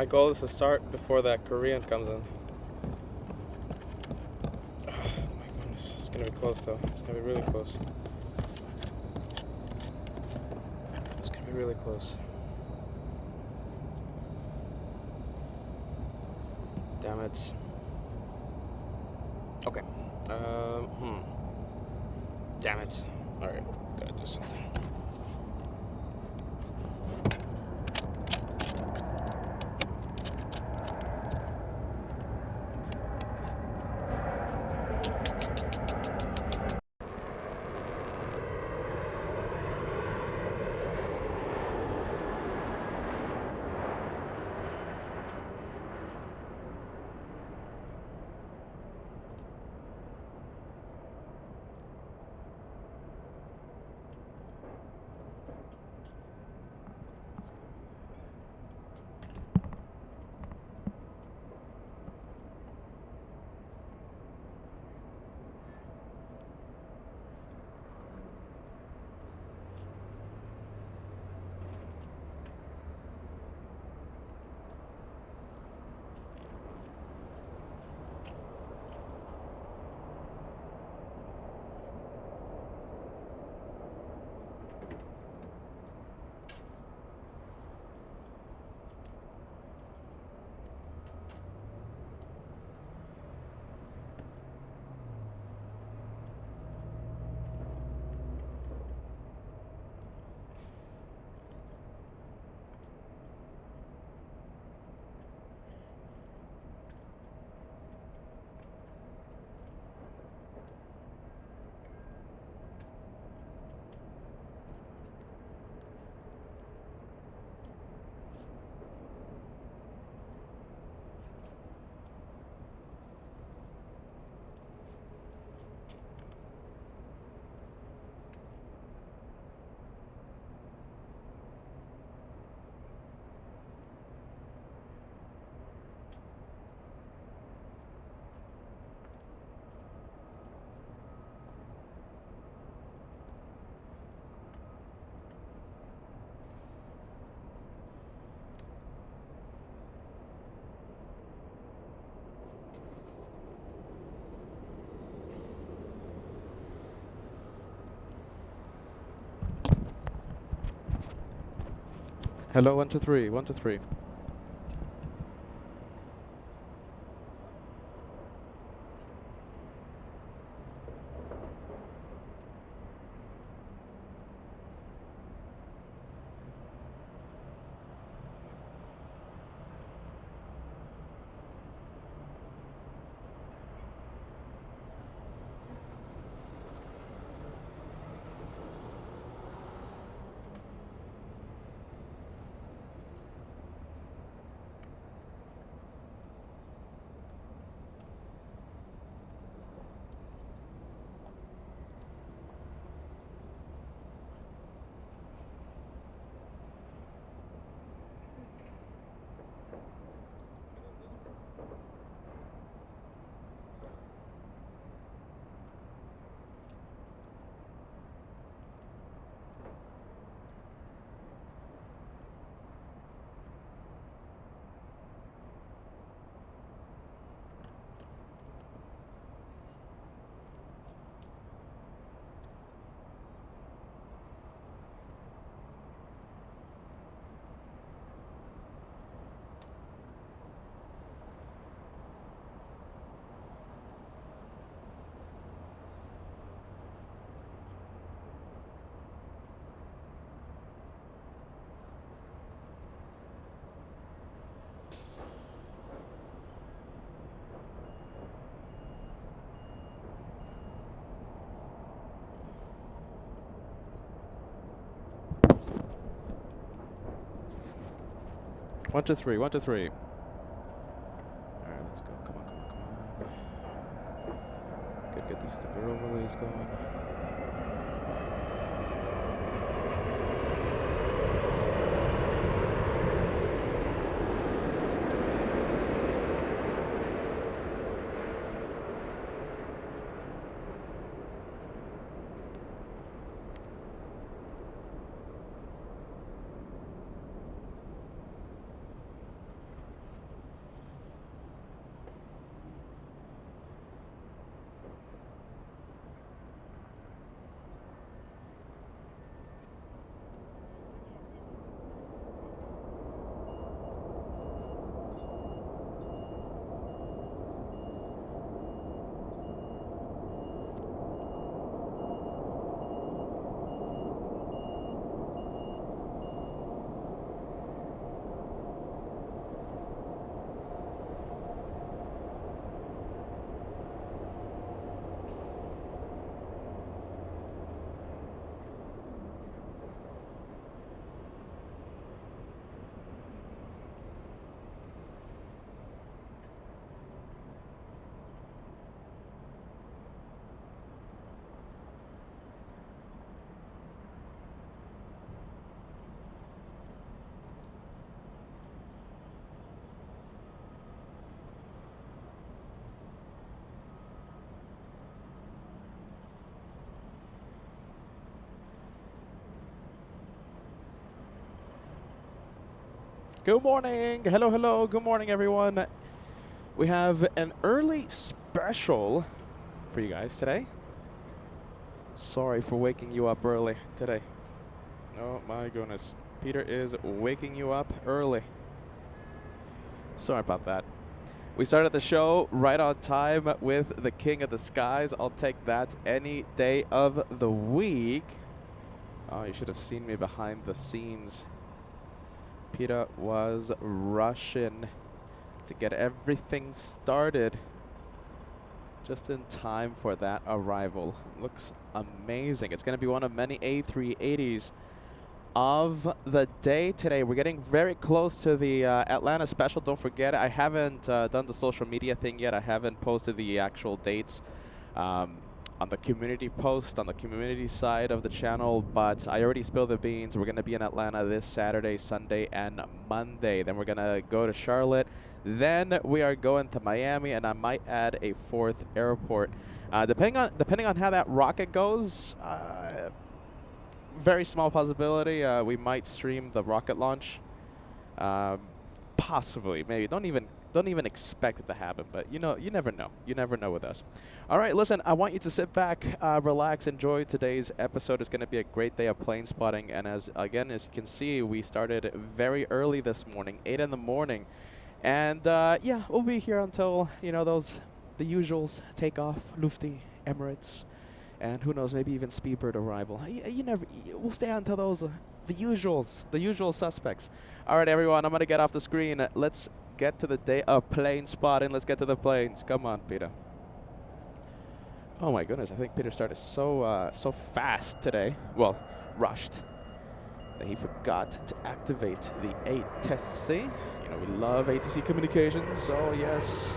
My goal is to start before that Korean comes in. Oh my goodness, it's gonna be close though. It's gonna be really close. It's gonna be really close. Damn it. Okay. Damn it. Alright, gotta do something. Hello, 1 2 3, 1 2 3. One, two, three, 1 2 3. Alright, let's go. Come on, come on, come on. Good, get these sticker overlays going. Good morning. Hello, hello. Good morning, everyone. We have an early special for you guys today. Sorry for waking you up early today. Oh my goodness. Peter is waking you up early. Sorry about that. We started the show right on time with the King of the Skies. I'll take that any day of the week. Oh, you should have seen me behind the scenes. Peter was rushing to get everything started just in time for that arrival. Looks amazing. It's going to be one of many A380s of the day today. We're getting very close to the Atlanta special. Don't forget, I haven't done the social media thing yet. I haven't posted the actual dates on the community post, on the community side of the channel, but I already spilled the beans. We're going to be in Atlanta this Saturday, Sunday, and Monday. Then we're going to go to Charlotte. Then we are going to Miami, and I might add a fourth airport. Depending on how that rocket goes, very small possibility we might stream the rocket launch. Possibly, maybe. Don't even expect it to happen, but you never know. You never know with us. All right, listen, I want you to sit back, relax, enjoy today's episode. It's going to be a great day of plane spotting, and as you can see, we started very early this morning, 8 in the morning, and yeah, we'll be here until the usuals: takeoff, Lufty, Emirates, and who knows, maybe even Speedbird arrival. We'll stay until those the usual suspects. All right, everyone, I'm going to get off the screen. Let's get to the day of plane spotting. Let's get to the planes. Come on, Peter. Oh my goodness, I think Peter started so fast today. Well, rushed, that he forgot to activate the ATC. We love ATC communications, so yes,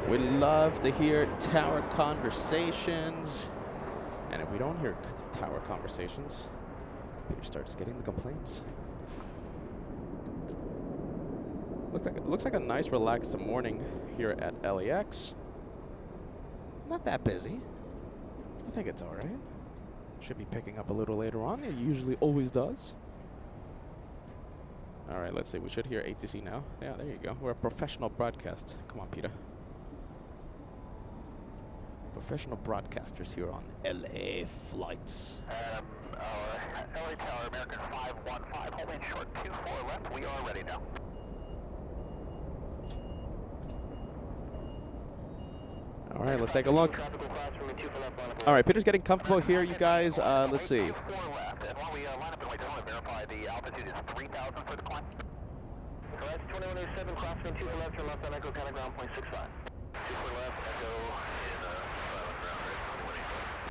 we love to hear tower conversations. And if we don't hear tower conversations, Peter starts getting the complaints. Looks like a nice, relaxed morning here at LAX. Not that busy. I think it's all right. Should be picking up a little later on. It usually always does. All right, let's see. We should hear ATC now. Yeah, there you go. We're a professional broadcast. Come on, Peter. Professional broadcasters here on LA Flights. LA Tower, American 515, holding short 24 left. We are ready now. All right, let's take a look. All right, Peter's getting comfortable here, you guys. Let's see. And while we line up and wait, I just want to verify the altitude is 3,000 for the climb. Correct, 2107, crossing 2 for left, turn left on Echo, counter ground, 0.65. 2 for left, Echo in silent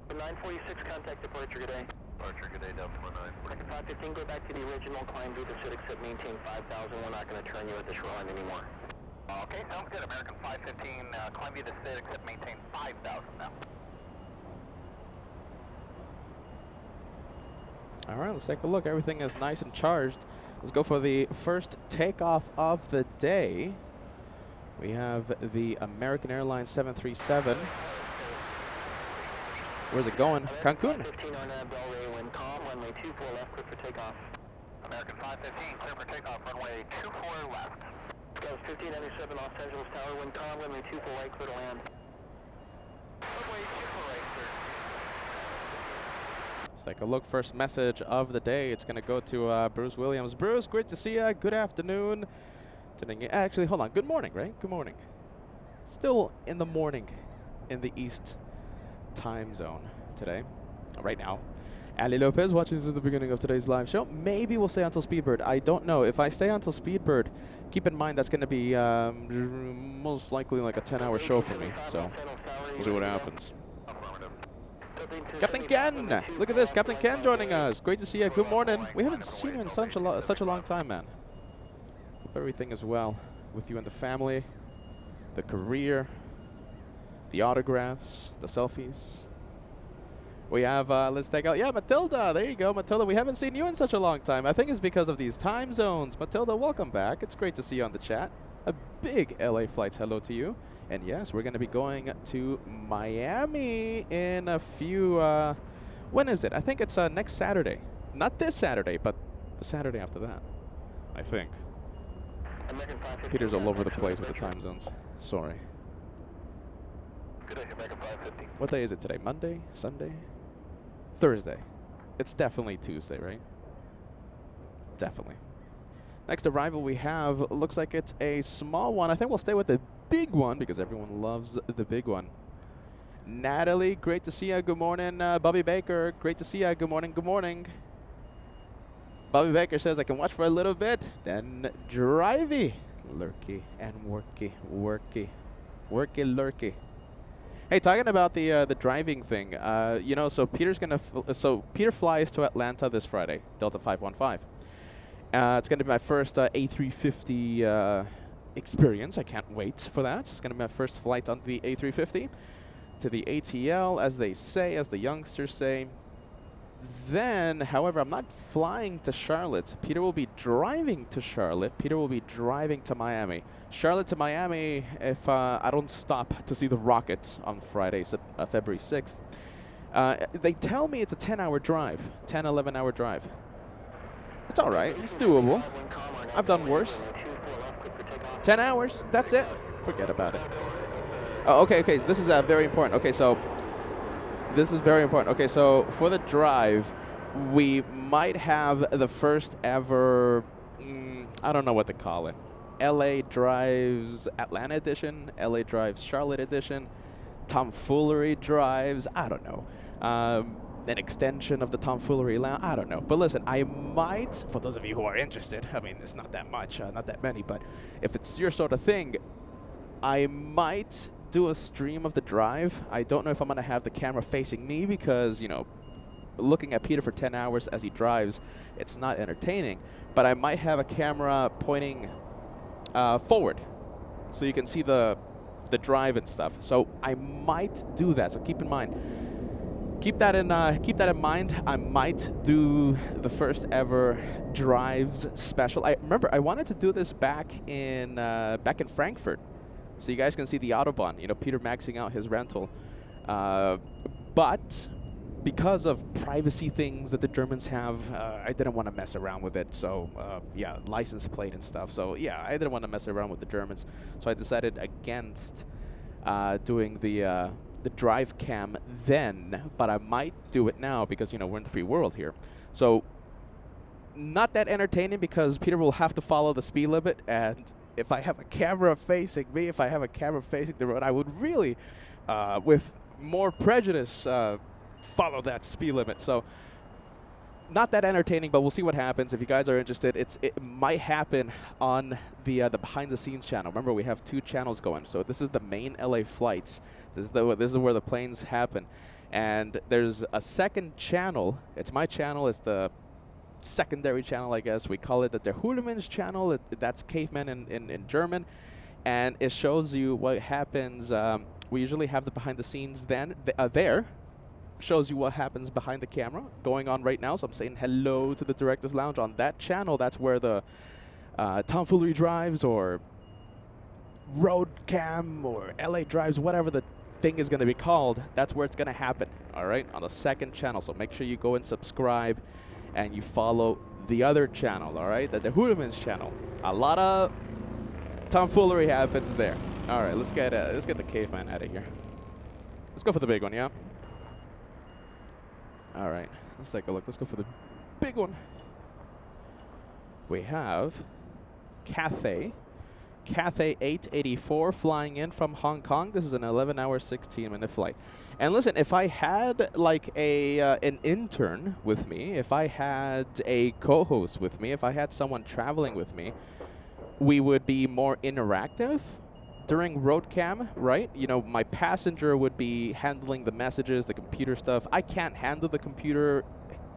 ground, 946, contact departure, good day. Departure, good day, Delta 19. Second 515, go back to the original climb, do the sit, except maintain 5,000. We're not going to turn you at the shoreline anymore. Okay, sounds good. American 515, climb via the sit, except maintain 5,000 now. All right, let's take a look. Everything is nice and charged. Let's go for the first takeoff of the day. We have the American Airlines 737. Where's it going? Cancun. 15 on Delray, wind calm, runway 24 left, clear for takeoff. American 515, clear for takeoff, runway 24 left. Goes 1597 Los Angeles Tower, wind calm, runway 24 right, clear to land. Runway 24 right, sir. Let's take a look. First message of the day. It's going to go to Bruce Williams. Bruce, great to see you. Good afternoon. Actually, hold on. Good morning, right? Good morning. Still in the morning in the East time zone today. Right now. Ali Lopez watching this is the beginning of today's live show. Maybe we'll stay until Speedbird. I don't know. If I stay until Speedbird, keep in mind that's going to be most likely like a 10-hour show for me. So we'll see what happens. Captain Ken! Look at this. Captain Ken joining us. Great to see you. Good morning. We haven't seen you in such a long time, man. Hope everything is well with you and the family, the career, the autographs, the selfies. We have, let's take out, yeah, Matilda. There you go, Matilda. We haven't seen you in such a long time. I think it's because of these time zones. Matilda, welcome back. It's great to see you on the chat. A big LA Flights hello to you. And yes, we're going to be going to Miami in a few, when is it? I think it's next Saturday. Not this Saturday, but the Saturday after that, I think. American 515. Peter's all over the place with the time zones. Sorry. Good day, American 515. What day is it today? Monday? Sunday? Thursday. It's definitely Tuesday, right? Definitely. Next arrival we have, looks like it's a small one. I think we'll stay with the big one because everyone loves the big one. Natalie, great to see ya. Good morning. Bobby Baker, great to see ya. Good morning. Good morning. Bobby Baker says I can watch for a little bit, then drivey. Lurky and worky, worky, worky, lurky. Hey, talking about the driving thing, you know, so Peter's gonna so Peter flies to Atlanta this Friday, Delta 515. It's gonna be my first A350 experience. I can't wait for that. It's gonna be my first flight on the A350 to the ATL, as they say, as the youngsters say. Then, however, I'm not flying to Charlotte. Peter will be driving to Charlotte. Peter will be driving to Miami. Charlotte to Miami if I don't stop to see the Rockets on Friday, February 6th. They tell me it's a 10-hour drive, 10, 11-hour drive. It's all right. It's doable. I've done worse. 10 hours, that's it. Forget about it. Oh, okay. This is very important. Okay, so this is very important. Okay, so for the drive, we might have the first ever, I don't know what to call it, LA Drives Atlanta edition, LA Drives Charlotte edition, Tomfoolery Drives, I don't know. An extension of the Tomfoolery Lounge, I don't know. But listen, I might, for those of you who are interested, I mean, it's not that much, not that many, but if it's your sort of thing, I might do a stream of the drive. I don't know if I'm going to have the camera facing me because, you know, looking at Peter for 10 hours as he drives, it's not entertaining. But I might have a camera pointing forward so you can see the drive and stuff. So I might do that. So keep in mind. Keep that in mind. I might do the first ever drives special. I remember I wanted to do this back in Frankfurt, so you guys can see the Autobahn. You know, Peter maxing out his rental, but because of privacy things that the Germans have, I didn't want to mess around with it. So yeah, license plate and stuff. So yeah, I didn't want to mess around with the Germans. So I decided against doing the drive cam then, but I might do it now because, you know, we're in the free world here. So not that entertaining because Peter will have to follow the speed limit, and if I have a camera facing me, if I have a camera facing the road, I would really, with more prejudice, follow that speed limit. So not that entertaining, but we'll see what happens. If you guys are interested, it might happen on the behind the scenes channel. Remember, we have 2 channels going. So this is the main LA flights. This is where the planes happen, and there's a second channel. It's my channel. It's the secondary channel, I guess. We call it the Der Hooligans channel. That's cavemen in German, and it shows you what happens. We usually have the behind the scenes then there. Shows you what happens behind the camera going on right now. So I'm saying hello to the Director's Lounge on that channel. That's where the Tomfoolery Drives or Road Cam or LA Drives, whatever the thing is going to be called, that's where it's going to happen, all right, on the second channel. So make sure you go and subscribe and you follow the other channel, all right, the Hooligans channel. A lot of tomfoolery happens there. All right, let's get the caveman out of here. Let's go for the big one, yeah? All right, let's take a look. Let's go for the big one. We have Cathay 884 flying in from Hong Kong. This is an 11-hour, 16-minute flight. And listen, if I had like an intern with me, if I had a co-host with me, if I had someone traveling with me, we would be more interactive during road cam, right? You know, my passenger would be handling the messages, the computer stuff. I can't handle the computer,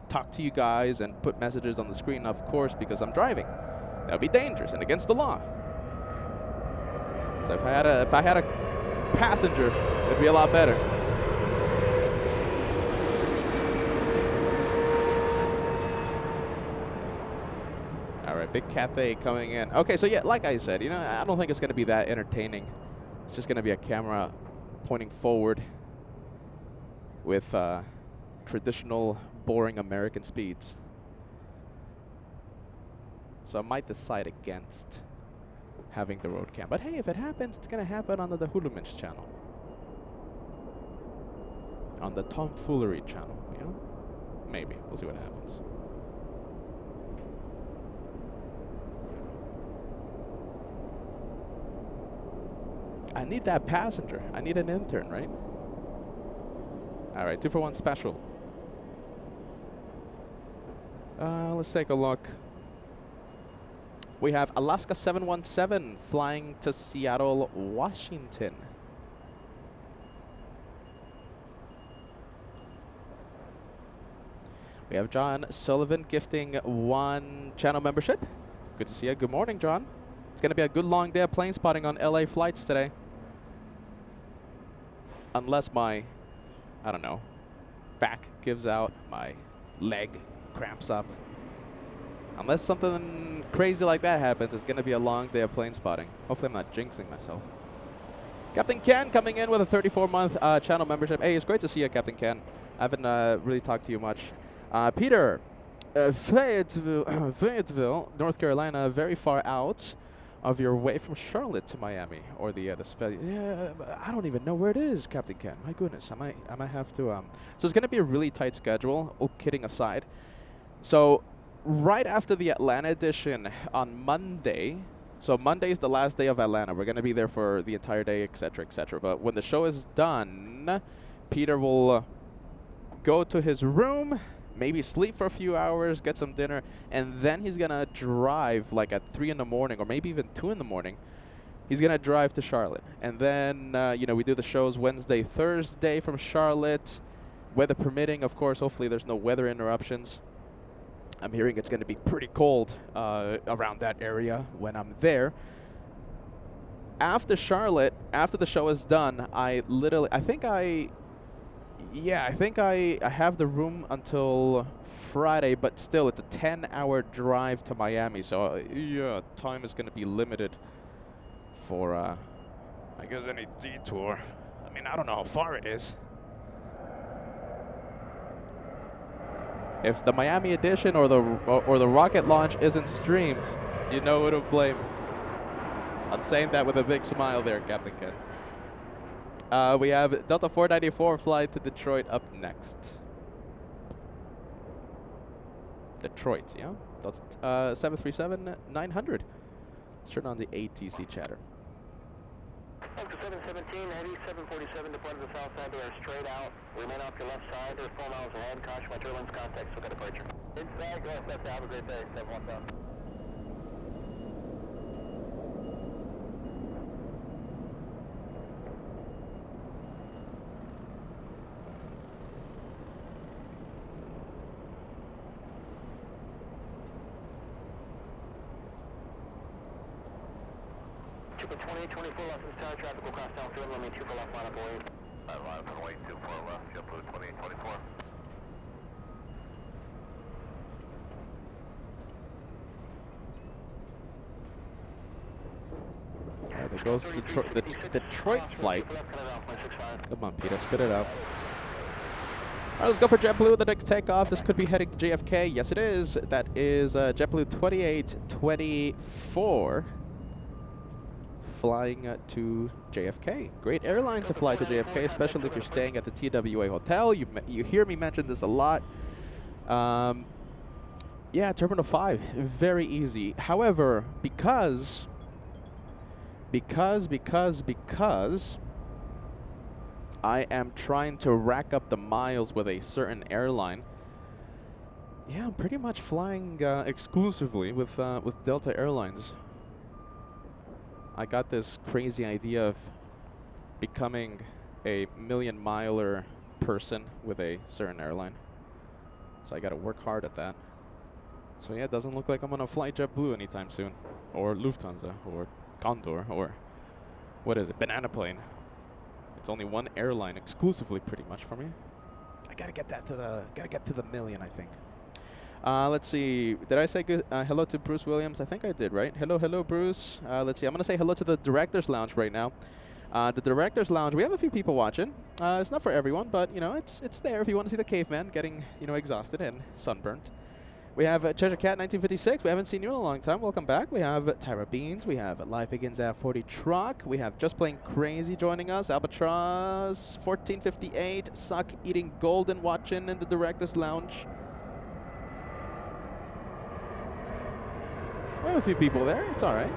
talk to you guys, and put messages on the screen, of course, because I'm driving. That would be dangerous and against the law. So if I had a passenger, it'd be a lot better. All right, big Cathay coming in. Okay, so yeah, like I said, you know, I don't think it's going to be that entertaining. It's just going to be a camera pointing forward with traditional, boring American speeds. So I might decide against having the road cam. But hey, if it happens, it's going to happen on the Huluminch channel. On the Tomfoolery channel, you know? Maybe. We'll see what happens. I need that passenger. I need an intern, right? All right, 2-for-1 special. Let's take a look. We have Alaska 717 flying to Seattle, Washington. We have John Sullivan gifting 1 channel membership. Good to see you. Good morning, John. It's going to be a good long day of plane spotting on LA flights today. Unless my, I don't know, back gives out, my leg cramps up. Unless something crazy like that happens, it's going to be a long day of plane spotting. Hopefully I'm not jinxing myself. Captain Ken coming in with a 34-month channel membership. Hey, it's great to see you, Captain Ken. I haven't really talked to you much. Peter, Fayetteville, North Carolina, very far out of your way from Charlotte to Miami, or yeah, I don't even know where it is, Captain Ken. My goodness, I might have to. So it's going to be a really tight schedule. All kidding aside, so right after the Atlanta edition on Monday. So Monday is the last day of Atlanta. We're going to be there for the entire day, etc., etc. But when the show is done, Peter will go to his room, maybe sleep for a few hours, get some dinner, and then he's going to drive like at 3 in the morning or maybe even 2 in the morning. He's going to drive to Charlotte. And then, you know, we do the shows Wednesday, Thursday from Charlotte, weather permitting, of course. Hopefully there's no weather interruptions. I'm hearing it's going to be pretty cold around that area when I'm there. After Charlotte, after the show is done, I think I have the room until Friday, but still it's a 10-hour drive to Miami. So yeah, time is going to be limited for, I guess, any detour. I mean, I don't know how far it is. If the Miami edition or the rocket launch isn't streamed, you know who to blame. I'm saying that with a big smile there, Captain Ken. We have Delta 494 fly to Detroit up next. Detroit, yeah? That's 737-900. Let's turn on the ATC chatter. Delta 717, heavy 747 departed the south side. They are straight out. Remain off your left side. They're 4 miles ahead. Caution my turbulence contact. So got departure. Inside, go ahead. Have a great day. 717. Triple 20, 24 left is tower traffic will cross downfield, let me 24 left line up away. Line up and wait, 24 left, JetBlue 20, 24. There goes the Detroit flight. Come on, Peter, spit it out. All right, let's go for JetBlue. The next takeoff. This could be heading to JFK. Yes, it is. That is JetBlue 2824. Flying to JFK. Great airline to fly to JFK, especially if you're staying at the TWA hotel. You hear me mention this a lot. Yeah, Terminal 5, very easy. However, because I am trying to rack up the miles with a certain airline, yeah, I'm pretty much flying exclusively with Delta Airlines. I got this crazy idea of becoming a million-miler person with a certain airline. So I got to work hard at that. So yeah, it doesn't look like I'm going to fly JetBlue anytime soon. Or Lufthansa, or Condor, or what is it, Banana Plane. It's only one airline exclusively pretty much for me. I got to get that to the million, I think. Let's see. Did I say good, hello to Bruce Williams? I think I did, right? Hello, Bruce. Let's see. I'm going to say hello to the Director's Lounge right now. The Director's Lounge, we have a few people watching. It's not for everyone, but, you know, it's there if you want to see the caveman getting, you know, exhausted and sunburnt. We have Treasure Cat 1956. We haven't seen you in a long time. Welcome back. We have Tyra Beans. We have Life Begins at 40 Truck. We have Just Plain Crazy joining us. Albatross 1458. Suck Eating Golden watching in the Director's Lounge. We have a few people there. It's all right.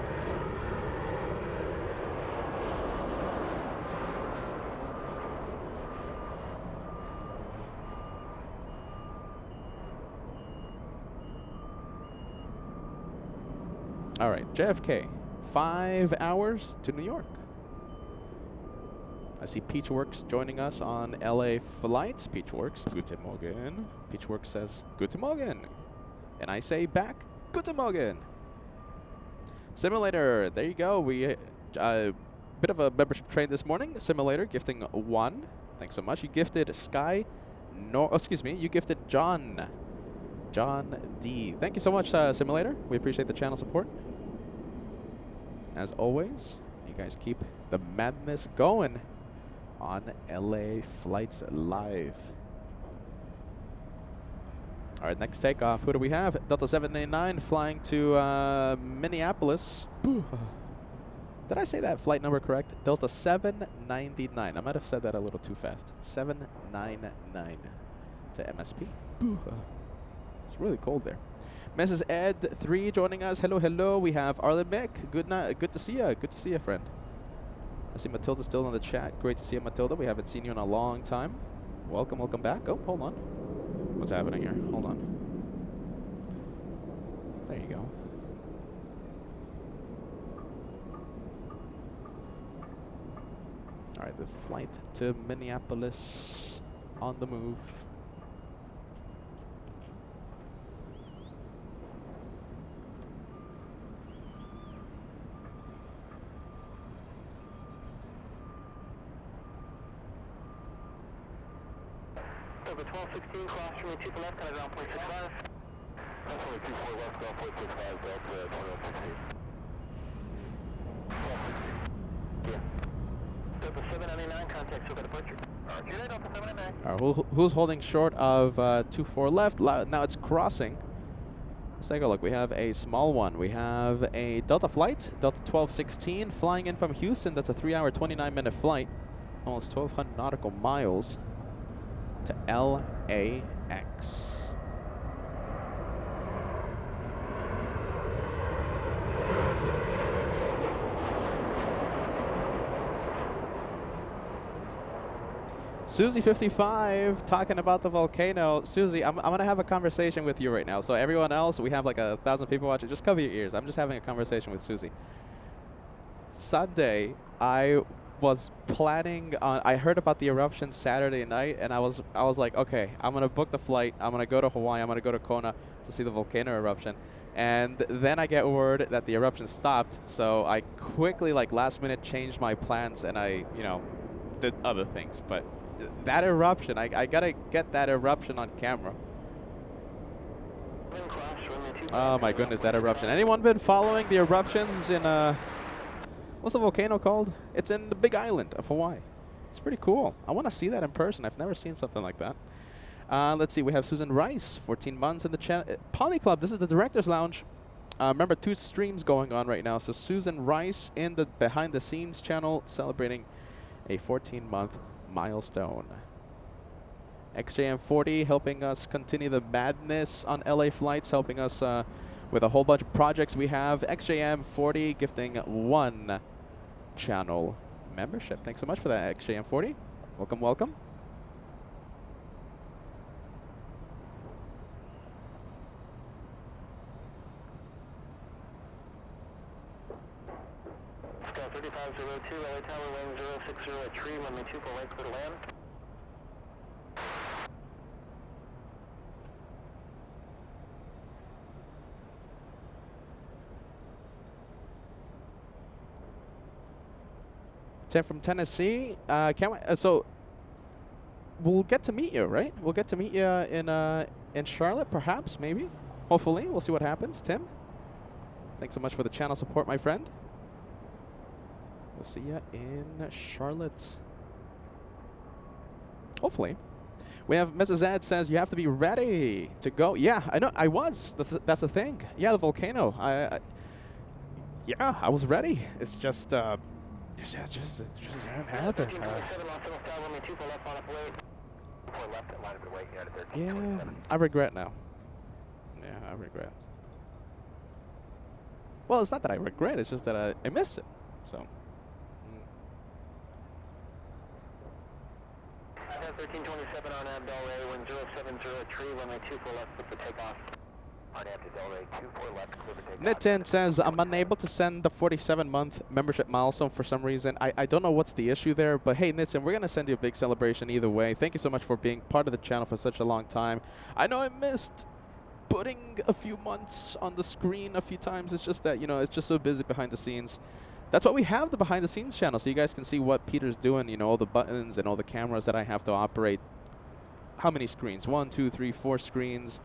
All right, JFK, 5 hours to New York. I see Peachworks joining us on LA Flights. Peachworks, Guten Morgen. Peachworks says, Guten Morgen. And I say back, Guten Morgen. Simulator, there you go. We bit of a membership train this morning. Simulator gifting 1. Thanks so much. You gifted Sky, you gifted John D. Thank you so much, Simulator. We appreciate the channel support. As always, you guys keep the madness going on LA Flights Live. All right, next takeoff. Who do we have? Delta 789 flying to Minneapolis. Did I say that flight number correct? Delta 799. I might have said that a little too fast. 799 to MSP. It's really cold there. Mrs. Ed 3 joining us. Hello, hello. We have Arlen Mick. Good night. Good to see you. Good to see you, friend. I see Matilda still in the chat. Great to see you, Matilda. We haven't seen you in a long time. Welcome, welcome back. Oh, hold on. What's happening here? Hold on. There you go. All right, the flight to Minneapolis on the move. Over 1216, cross from 2 left, kind of ground point 65. That's only 24 left, ground point 65, Delta 2116. Yeah. Delta 799, contact Silver departure. Juliet, Delta 799. All right, who's holding short of 24 left? Now it's crossing. Let's take a look. We have a small one. We have a Delta flight, Delta 1216, flying in from Houston. That's a 3-hour, 29-minute flight. Almost 1,200 nautical miles to LAX. Susie 55 talking about the volcano. Susie, I'm gonna have a conversation with you right now. So everyone else, we have like 1,000 people watching. Just cover your ears. I'm just having a conversation with Susie. Sunday, I was planning on, I heard about the eruption Saturday night, and I was like, okay, I'm gonna book the flight. I'm gonna go to Hawaii. I'm gonna go to Kona to see the volcano eruption. And then I get word that the eruption stopped. So I quickly, like last minute, changed my plans, and I, did other things. But that eruption, I gotta get that eruption on camera. Oh my goodness, that eruption. Anyone been following the eruptions in what's the volcano called? It's in the Big Island of Hawaii. It's pretty cool. I want to see that in person. I've never seen something like that. Let's see. We have Susan Rice, 14 months in the channel. Poly Club, this is the Director's Lounge. Remember, 2 streams going on right now. So Susan Rice in the Behind the Scenes channel celebrating a 14-month milestone. XJM40 helping us continue the madness on LA Flights, helping us with a whole bunch of projects we have. XJM40 gifting 1 channel membership. Thanks so much for that, XJM40. Welcome, welcome. Sky 3502, LA Tower, wind 060 at tree, runway 24 right, clear to land. Tim from Tennessee. Can't wait. So we'll get to meet you, right? We'll get to meet you in Charlotte, perhaps, maybe. Hopefully, we'll see what happens. Tim, thanks so much for the channel support, my friend. We'll see you in Charlotte. Hopefully. We have Mrs. Ed says you have to be ready to go. Yeah, I know. I was. That's the thing. Yeah, the volcano. Yeah, I was ready. It's just it just didn't happen. Yeah, I regret now. Yeah, I regret. Well, it's not that I regret. It's just that I miss it. So. 1327 on Abdel Ray, 1070 runway 24 left, with the takeoff. On Abdel Ray, 24 left, clear for takeoff. Nitin says, I'm unable to send the 47-month membership milestone for some reason. I don't know what's the issue there, but hey, Nitin, we're going to send you a big celebration either way. Thank you so much for being part of the channel for such a long time. I know I missed putting a few months on the screen a few times. It's just that, you know, it's just so busy behind the scenes. That's why we have the behind the scenes channel, so you guys can see what Peter's doing, you know, all the buttons and all the cameras that I have to operate. How many screens? 1, 2, 3, 4 screens,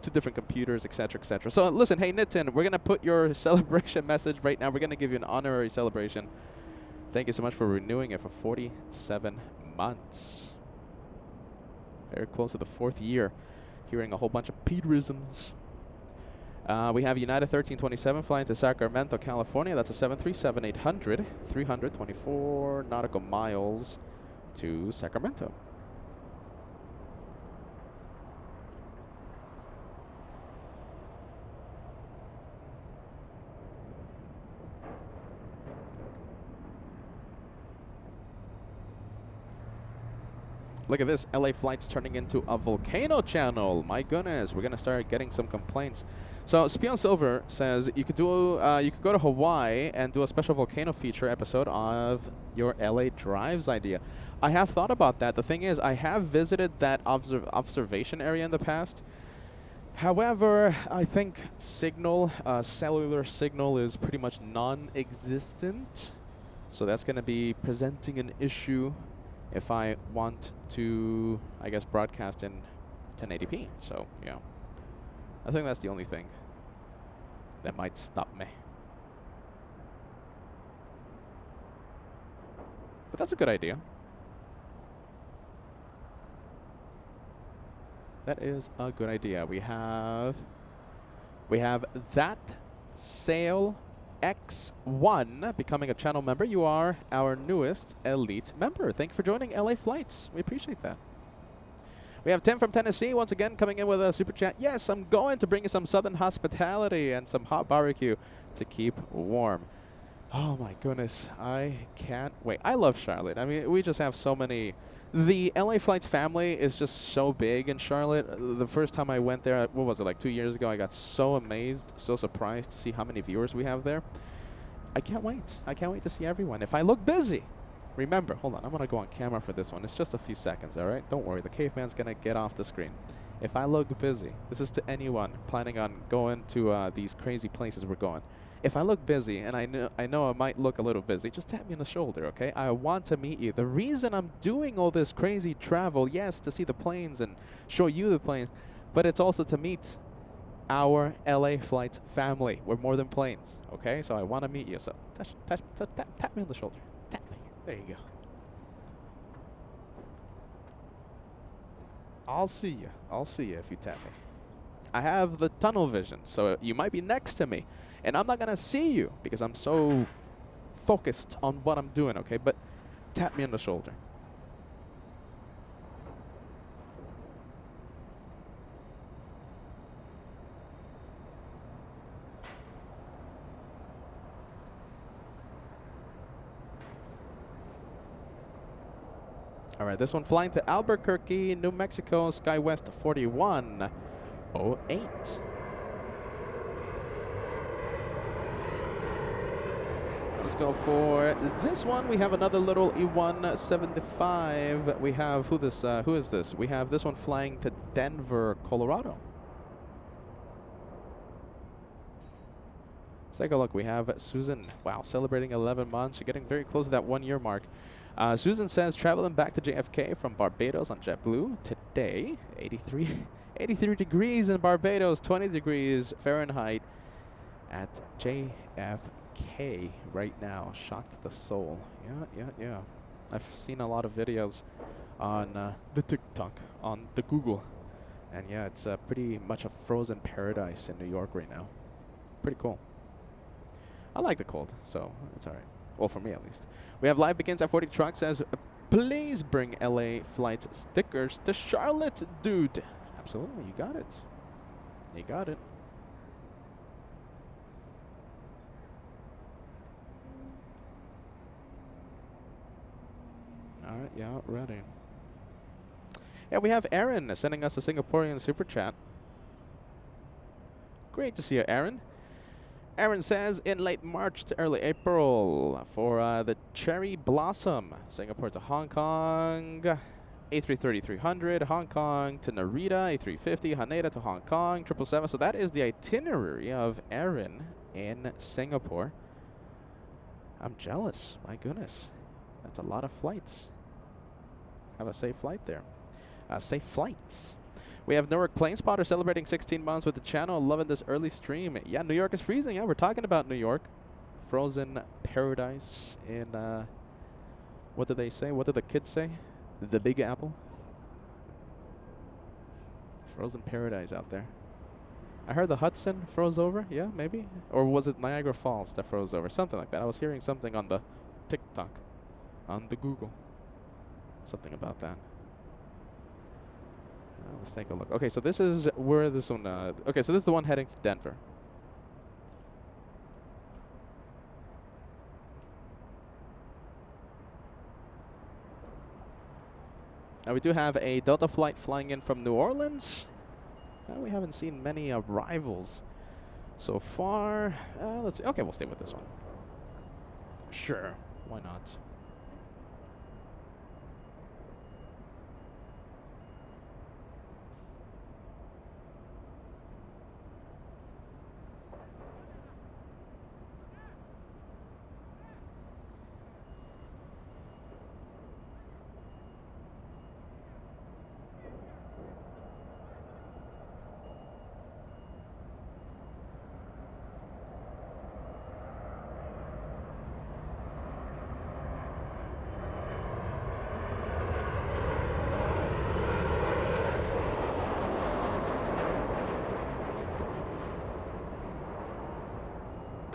2 different computers, etc., etc. So listen, hey Nitin, we're going to put your celebration message right now. We're going to give you an honorary celebration. Thank you so much for renewing it for 47 months. Very close to the 4th year. Hearing a whole bunch of Peterisms. We have United 1327 flying to Sacramento, California. That's a 737-800, 324 nautical miles to Sacramento. Look at this, LA Flights turning into a volcano channel. My goodness, we're gonna start getting some complaints. So Spion Silver says you could do you could go to Hawaii and do a special volcano feature episode of your LA Drives idea. I have thought about that. The thing is, I have visited that observation area in the past. However, I think signal, cellular signal is pretty much non-existent. So that's gonna be presenting an issue if I want to, I guess, broadcast in 1080p. So, yeah. I think that's the only thing that might stop me. But that's a good idea. That is a good idea. We have that Sail X1 becoming a channel member. You are our newest elite member. Thank you for joining LA Flights. We appreciate that. We have Tim from Tennessee once again coming in with a super chat. Yes, I'm going to bring you some southern hospitality and some hot barbecue to keep warm. Oh my goodness, I can't wait. I love Charlotte. I mean, we just have so many. The LA Flights family is just so big in Charlotte. The first time I went there, what was it, like 2 years ago, I got so amazed, so surprised to see how many viewers we have there. I can't wait. I can't wait to see everyone. If I look busy, remember, hold on, I'm going to go on camera for this one. It's just a few seconds, all right? Don't worry, the caveman's going to get off the screen. If I look busy, this is to anyone planning on going to these crazy places we're going. If I look busy, and I know I might look a little busy, just tap me on the shoulder, okay? I want to meet you. The reason I'm doing all this crazy travel, yes, to see the planes and show you the planes, but it's also to meet our LA Flights family. We're more than planes, okay? So I want to meet you. So tap me on the shoulder. Tap me. There you go. I'll see you. I'll see you if you tap me. I have the tunnel vision, so you might be next to me. And I'm not going to see you because I'm so focused on what I'm doing, okay? But tap me on the shoulder. All right, this one flying to Albuquerque, New Mexico, SkyWest 4108. Let's go for this one. We have another little E175. We have, who is this? We have this one flying to Denver, Colorado. Let's take a look. We have Susan. Wow, celebrating 11 months. You're getting very close to that 1 year mark. Susan says, traveling back to JFK from Barbados on JetBlue today. 83 degrees in Barbados, 20 degrees Fahrenheit at JFK right now. Shocked to the soul. Yeah. I've seen a lot of videos on the TikTok, on the Google. And yeah, it's pretty much a frozen paradise in New York right now. Pretty cool. I like the cold, so it's alright. Well, for me at least. We have live begins at 40 truck says, please bring LA flights stickers to Charlotte, dude. Absolutely, you got it. You got it. Alright, yeah, ready. Yeah, we have Aaron sending us a Singaporean super chat. Great to see you, Aaron. Aaron says, in late March to early April for the Cherry Blossom, Singapore to Hong Kong, A330-300, Hong Kong to Narita, A350, Haneda to Hong Kong, 777. So that is the itinerary of Aaron in Singapore. I'm jealous. My goodness. That's a lot of flights. Have a safe flight there. Safe flights. We have Newark Plane Spotter celebrating 16 months with the channel. Loving this early stream. Yeah, New York is freezing. Yeah, we're talking about New York. Frozen paradise in, what do they say? What do the kids say? The Big Apple? Frozen paradise out there. I heard the Hudson froze over. Yeah, maybe. Or was it Niagara Falls that froze over? Something like that. I was hearing something on the TikTok, on the Google. Something about that. Let's take a look. Okay, so this is where this one... okay, so this is the one heading to Denver. Now we do have a Delta flight flying in from New Orleans. We haven't seen many arrivals so far. Let's see. Okay, we'll stay with this one. Sure, why not?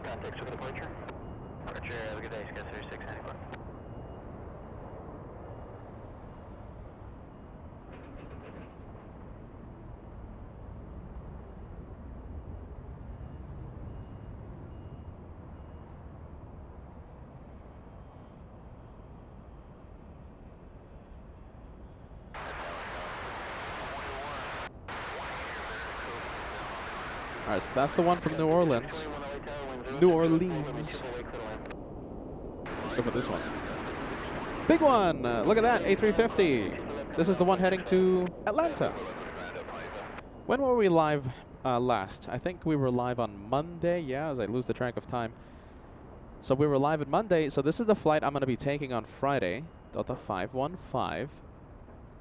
Context for the departure. Departure, have a good day, Sky 3694. Alright, so that's the one from New Orleans. New Orleans. Let's go for this one. Big one! Look at that, A350. This is the one heading to Atlanta. When were we live last? I think we were live on Monday. Yeah, as I lose the track of time. So we were live on Monday. So this is the flight I'm going to be taking on Friday. Delta 515.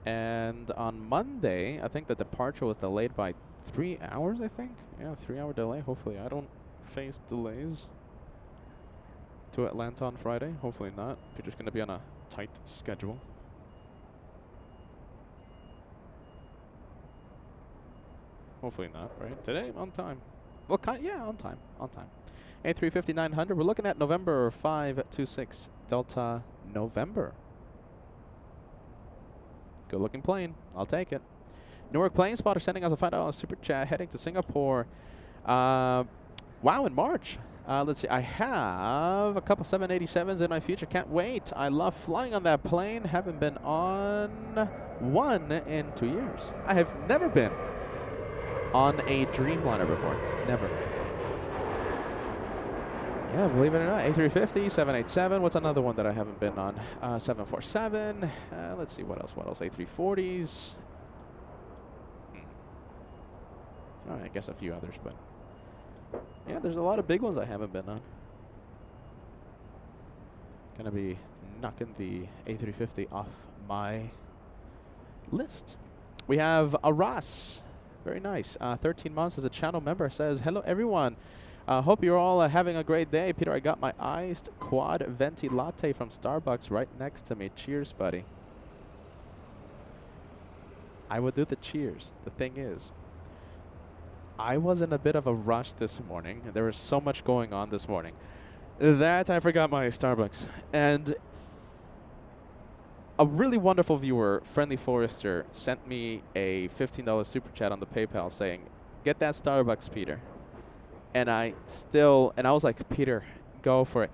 And on Monday, I think the departure was delayed by 3 hours, I think. Yeah, 3-hour delay. Hopefully I don't face delays to Atlanta on Friday. Hopefully not. We're just going to be on a tight schedule. Hopefully not, right? Today, on time. Well, yeah, on time. On time. A350-900. We're looking at November 526 Delta November. Good looking plane. I'll take it. Newark Plane Spotter sending us a $5 super chat heading to Singapore. Wow, in March. Let's see. I have a couple 787s in my future. Can't wait. I love flying on that plane. Haven't been on one in 2 years. I have never been on a Dreamliner before. Never. Yeah, believe it or not. A350, 787. What's another one that I haven't been on? 747. Let's see, what else? What else? A340s. Oh, I guess a few others, but yeah, there's a lot of big ones I haven't been on. Gonna be knocking the A350 off my list. We have Aras. Very nice. 13 months as a channel member. Says, hello, everyone. Hope you're all having a great day. Peter, I got my iced quad venti latte from Starbucks right next to me. Cheers, buddy. I would do the cheers. The thing is, I was in a bit of a rush this morning. There was so much going on this morning that I forgot my Starbucks. And a really wonderful viewer, Friendly Forester, sent me a $15 super chat on the PayPal saying, "Get that Starbucks, Peter." And I was like, "Peter, go for it."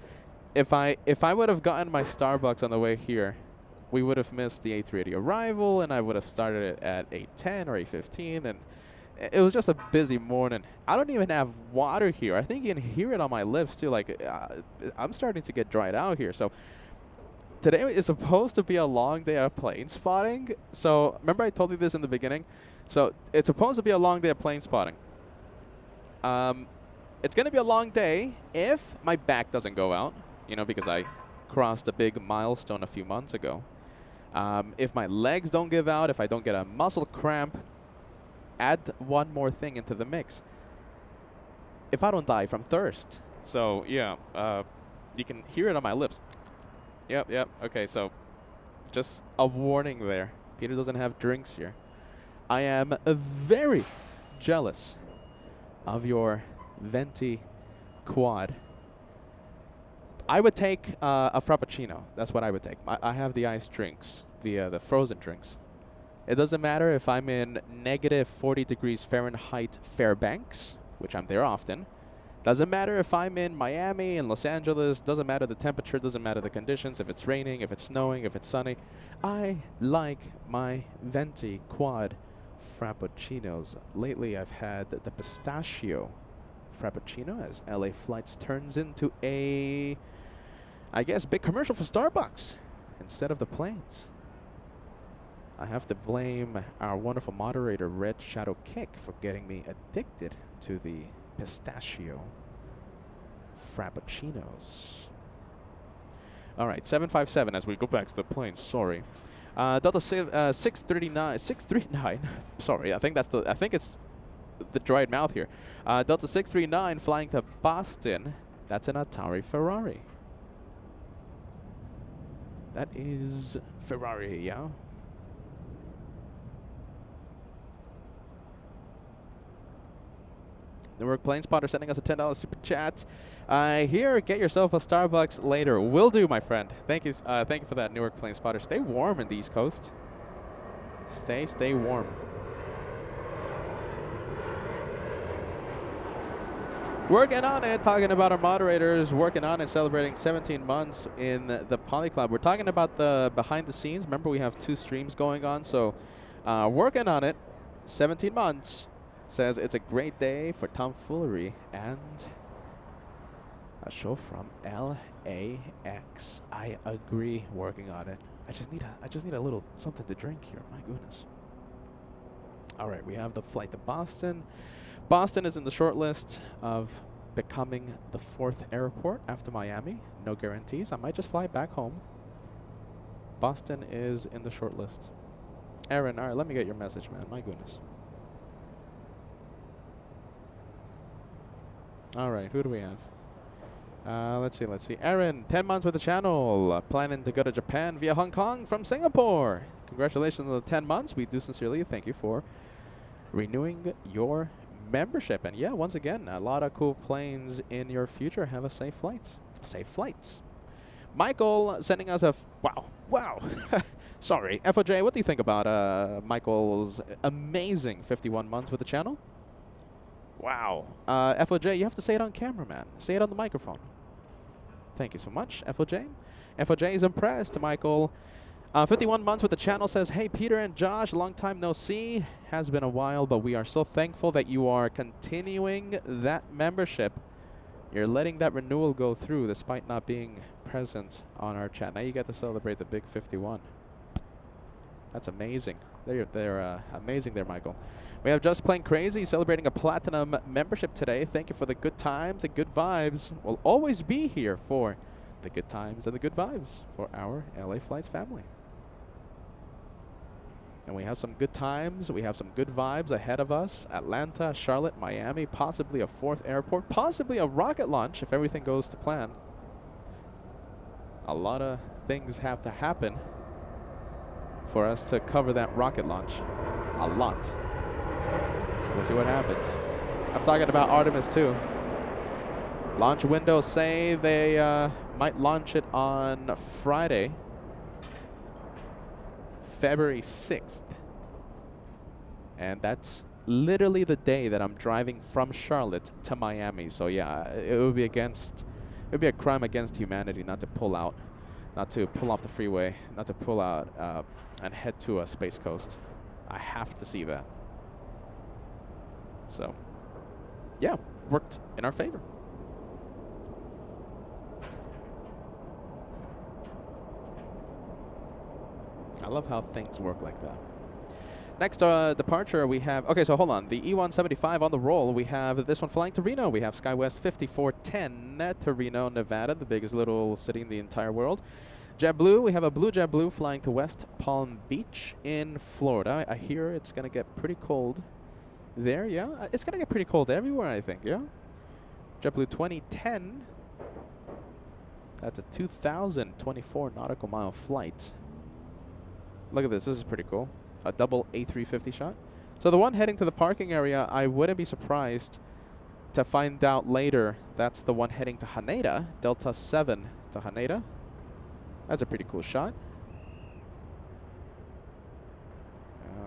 If I would have gotten my Starbucks on the way here, we would have missed the 8:30 arrival, and I would have started it at 8:10 or 8:15, and it was just a busy morning. I don't even have water here. I think you can hear it on my lips too. Like I'm starting to get dried out here. So today is supposed to be a long day of plane spotting. So remember I told you this in the beginning. So it's supposed to be a long day of plane spotting. It's gonna be a long day if my back doesn't go out. You know, because I crossed a big milestone a few months ago. If my legs don't give out, if I don't get a muscle cramp, add one more thing into the mix. If I don't die from thirst. So, yeah, you can hear it on my lips. Yep. Okay, so just a warning there. Peter doesn't have drinks here. I am very jealous of your venti quad. I would take a Frappuccino. That's what I would take. I have the iced drinks, the frozen drinks. It doesn't matter if I'm in negative 40 degrees Fahrenheit Fairbanks, which I'm there often. Doesn't matter if I'm in Miami and Los Angeles. Doesn't matter the temperature. Doesn't matter the conditions. If it's raining, if it's snowing, if it's sunny. I like my venti quad Frappuccinos. Lately, I've had the pistachio Frappuccino as LA Flights turns into a, I guess, big commercial for Starbucks instead of the planes. I have to blame our wonderful moderator, Red Shadow Kick, for getting me addicted to the pistachio Frappuccinos. All right, 757 as we go back to the planes. Sorry. Delta 639, sorry, I think it's the dried mouth here. Delta 639 flying to Boston. That's an Atari Ferrari. That is Ferrari, yeah. Newark Plane Spotter sending us a $10 super chat. Here, get yourself a Starbucks later. Will do, my friend. Thank you for that, Newark Plane Spotter. Stay warm in the East Coast. Stay warm. Working on it, talking about our moderators, working on it, celebrating 17 months in the Poly Club. We're talking about the behind the scenes. Remember, we have 2 streams going on, so working on it, 17 months. Says it's a great day for tomfoolery and a show from LAX. I agree, working on it. I just need a little something to drink here. My goodness. All right, we have the flight to Boston. Boston is in the short list of becoming the 4th airport after Miami. No guarantees. I might just fly back home. Boston is in the short list. Aaron, all right, let me get your message, man. My goodness. All right, who do we have? Let's see. Aaron, 10 months with the channel. Planning to go to Japan via Hong Kong from Singapore. Congratulations on the 10 months. We do sincerely thank you for renewing your membership. And yeah, once again, a lot of cool planes in your future. Have a safe flights. Safe flights. Michael sending us a wow. Sorry, FOJ, what do you think about Michael's amazing 51 months with the channel? Wow. FOJ, you have to say it on camera, man. Say it on the microphone. Thank you so much, FOJ. FOJ is impressed, Michael. 51 months with the channel says, hey, Peter and Josh, long time no see. Has been a while, but we are so thankful that you are continuing that membership. You're letting that renewal go through despite not being present on our chat. Now you get to celebrate the big 51. That's amazing. They're amazing there, Michael. We have Just Plain Crazy celebrating a platinum membership today. Thank you for the good times and good vibes. We'll always be here for the good times and the good vibes for our LA Flights family. And we have some good times. We have some good vibes ahead of us. Atlanta, Charlotte, Miami, possibly a 4th airport, possibly a rocket launch if everything goes to plan. A lot of things have to happen for us to cover that rocket launch. A lot. We'll see what happens. I'm talking about Artemis 2. Launch windows say they might launch it on Friday, February 6th. And that's literally the day that I'm driving from Charlotte to Miami. So yeah, it would be a crime against humanity not to pull out, not to pull off the freeway, not to pull out and head to a Space Coast. I have to see that. So yeah, worked in our favor. I love how things work like that. Next departure we have, okay, so hold on. The E-175 on the roll. We have this one flying to Reno. We have SkyWest 5410 to Reno, Nevada, the biggest little city in the entire world. JetBlue, we have a blue JetBlue flying to West Palm Beach in Florida. I hear it's going to get pretty cold there, yeah? It's going to get pretty cold everywhere, I think, yeah? JetBlue 2010. That's a 2,024 nautical mile flight. Look at this. This is pretty cool. A double A350 shot. So the one heading to the parking area, I wouldn't be surprised to find out later that's the one heading to Haneda, Delta 7 to Haneda. That's a pretty cool shot.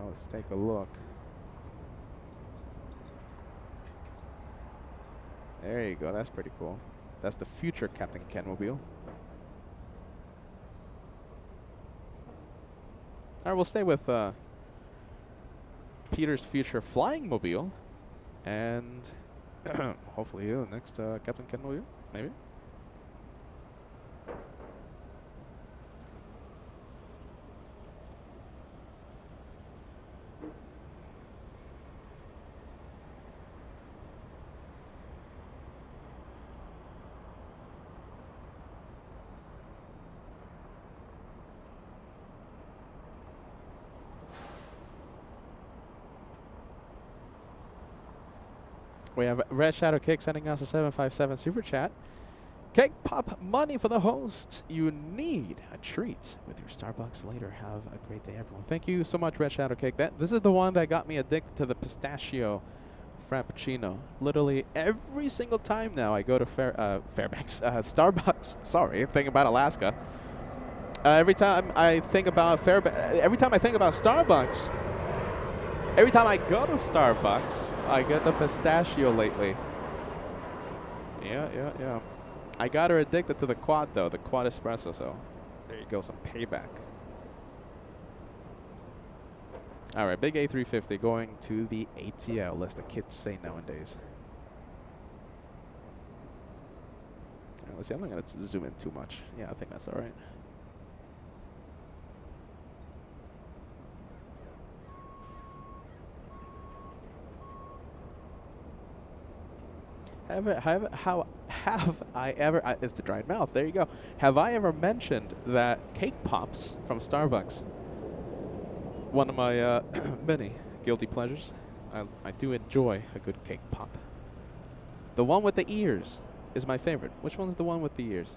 Let's take a look. There you go. That's pretty cool. That's the future Captain Kenmobile. All right, we'll stay with Peter's future flying mobile, and hopefully the next Captain Kenmobile, maybe. We have Red Shadow Cake sending us a 757 super chat. Cake pop money for the host. You need a treat with your Starbucks later. Have a great day, everyone. Thank you so much, Red Shadow Cake. This is the one that got me addicted to the pistachio frappuccino. Literally every single time now I go to Fairbanks, Starbucks. Sorry, I'm thinking about Alaska. Every time I think about every time I think about Starbucks. Every time I go to Starbucks, I get the pistachio lately. Yeah. I got her addicted to the quad, though, the quad espresso, so there you go, some payback. All right, big A350 going to the ATL, as the kids say nowadays. Let's see, I'm not going to zoom in too much. Yeah, I think that's all right. Have I ever, it's the dried mouth, there you go. Have I ever mentioned that cake pops from Starbucks? One of my many guilty pleasures. I do enjoy a good cake pop. The one with the ears is my favorite. Which one's the one with the ears?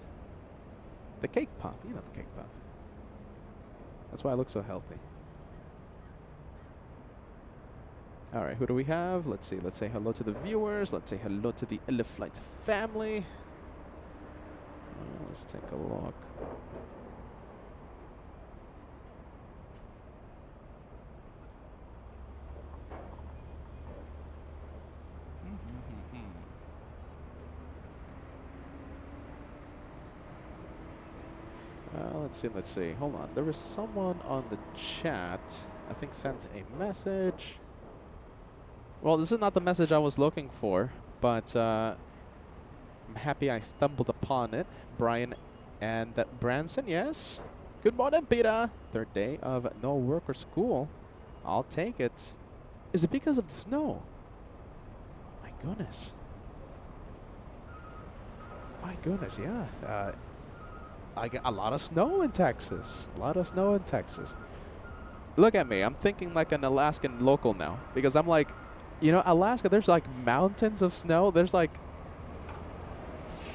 The cake pop, you know the cake pop. That's why I look so healthy. All right, who do we have? Let's see. Let's say hello to the viewers. Let's say hello to the Flights family. Let's take a look. Let's see. Hold on. There was someone on the chat, I think, sent a message. Well, this is not the message I was looking for, but I'm happy I stumbled upon it. Brian and Branson, yes. Good morning, Peter. Third day of no work or school. I'll take it. Is it because of the snow? My goodness. My goodness, yeah. I got a lot of snow in Texas. A lot of snow in Texas. Look at me. I'm thinking like an Alaskan local now, because I'm like, you know, Alaska, there's like mountains of snow. There's like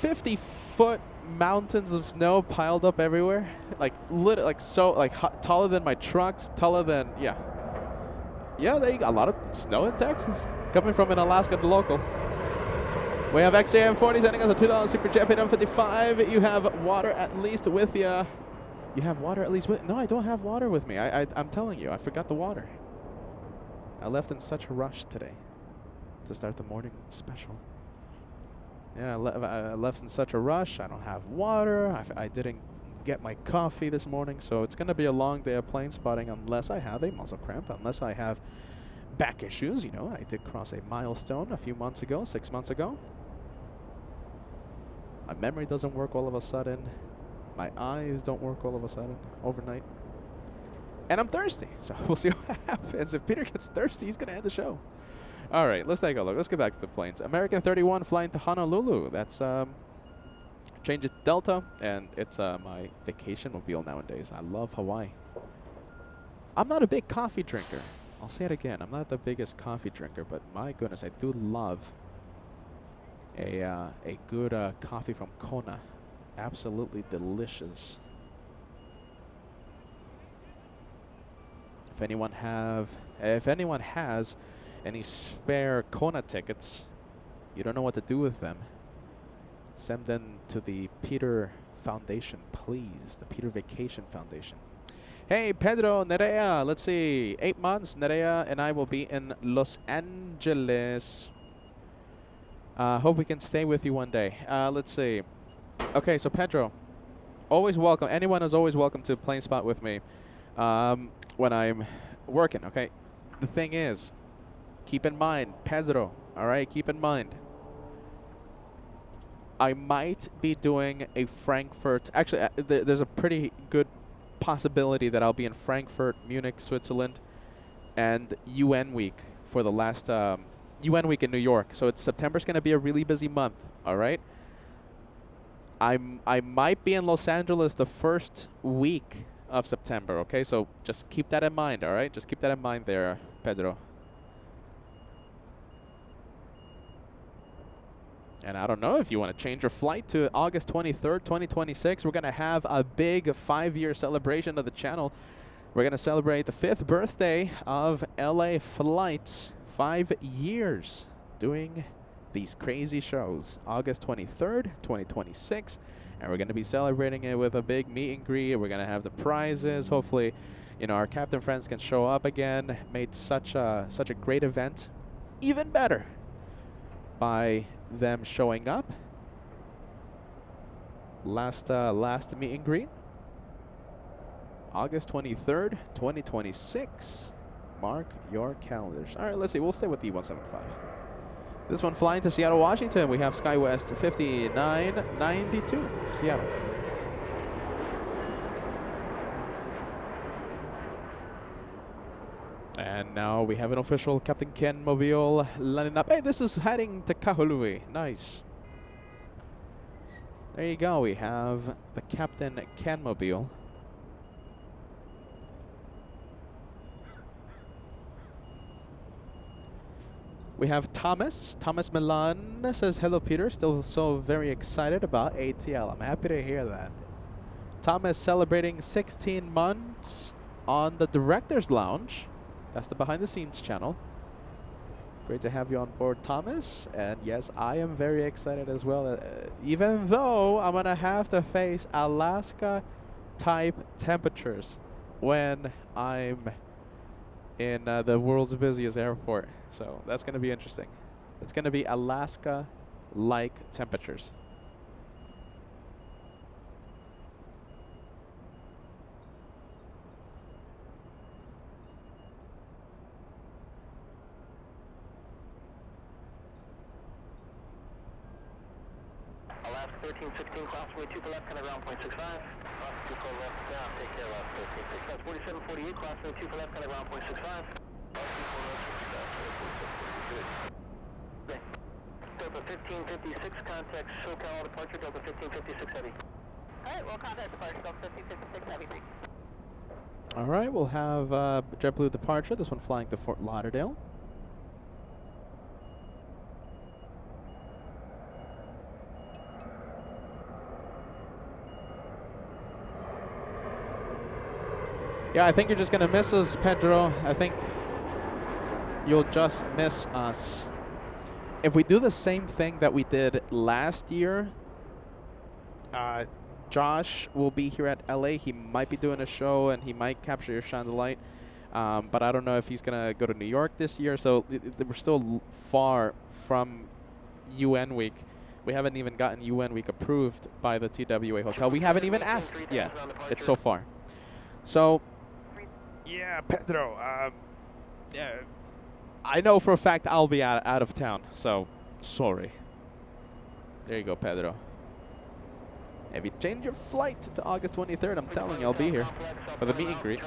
50-foot mountains of snow piled up everywhere. Like, taller than my trucks, taller than, yeah. Yeah, they got a lot of snow in Texas. Coming from an Alaska local. We have XJM40 sending us a $2 Super Chat, pin 55. You have water at least with you. You have water at least with... No, I don't have water with me. I'm telling you, I forgot the water. I left in such a rush today to start the morning special. Yeah, I left in such a rush. I don't have water. I didn't get my coffee this morning, so it's going to be a long day of plane spotting unless I have a muscle cramp, unless I have back issues. You know, I did cross a milestone a few months ago, 6 months ago. My memory doesn't work all of a sudden. My eyes don't work all of a sudden overnight. And I'm thirsty, so we'll see what happens. If Peter gets thirsty, he's going to end the show. All right, let's take a look. Let's get back to the planes. American 31 flying to Honolulu. That's change it to Delta, and it's my vacation mobile nowadays. I love Hawaii. I'm not a big coffee drinker. I'll say it again. I'm not the biggest coffee drinker, but my goodness, I do love a good coffee from Kona. Absolutely delicious. If anyone has any spare Kona tickets, you don't know what to do with them, send them to the Peter Foundation, please. The Peter Vacation Foundation. Hey, Pedro, Nerea, let's see. 8 months, Nerea and I will be in Los Angeles. Hope we can stay with you one day. Let's see. Okay, so Pedro, always welcome. Anyone is always welcome to plane spot with me when I'm working, okay? The thing is, keep in mind, Pedro, all right? Keep in mind, I might be doing a Frankfurt. Actually, there's a pretty good possibility that I'll be in Frankfurt, Munich, Switzerland, and UN week for the last UN week in New York. So September's going to be a really busy month, all right? I might be in Los Angeles the first week of September, okay? So just keep that in mind, all right? Just keep that in mind there, Pedro. And I don't know if you want to change your flight to August 23rd, 2026. We're going to have a big 5-year celebration of the channel. We're going to celebrate the 5th birthday of LA Flights. 5 years doing these crazy shows. August 23rd, 2026. And we're going to be celebrating it with a big meet and greet. We're going to have the prizes. Hopefully, you know, our captain friends can show up again. Made such a great event even better by them showing up. Last meet and greet, August 23rd, 2026. Mark your calendars. All right, let's see. We'll stay with the 175. This one flying to Seattle, Washington. We have SkyWest 5992 to Seattle. And now we have an official Captain Ken Mobile lining up. Hey, this is heading to Kahului. Nice. There you go. We have the Captain Ken Mobile. We have Thomas. Thomas Milan says, hello, Peter. Still so very excited about ATL. I'm happy to hear that. Thomas celebrating 16 months on the Director's Lounge. That's the behind the scenes channel. Great to have you on board, Thomas. And yes, I am very excited as well. Even though I'm going to have to face Alaska type temperatures when I'm in the world's busiest airport. So that's going to be interesting. It's going to be Alaska-like temperatures. Alaska 1316, crossway 2 for left, kind of ground point 65. 2 for left, down, take care, left 1316. 4748, crossway 2 for left, kind of ground point 65. Okay. Delta 1556, contact SoCal departure, Delta 1556 heavy. Alright, we'll contact departure, Delta 1556 heavy, thanks. Alright, we'll have JetBlue departure, this one flying to Fort Lauderdale. Yeah, I think you're just going to miss us, Pedro. I think you'll just miss us. If we do the same thing that we did last year, Josh will be here at LA. He might be doing a show and he might capture your Shine the Light. But I don't know if he's going to go to New York this year. So we're still far from UN Week. We haven't even gotten UN Week approved by the TWA hotel. We haven't even asked yet. It's so far. So, yeah, Pedro. Yeah, I know for a fact I'll be out of town. So, sorry. There you go, Pedro. If you change your flight to August 23rd, I'm telling you, I'll be here for the meet and greet.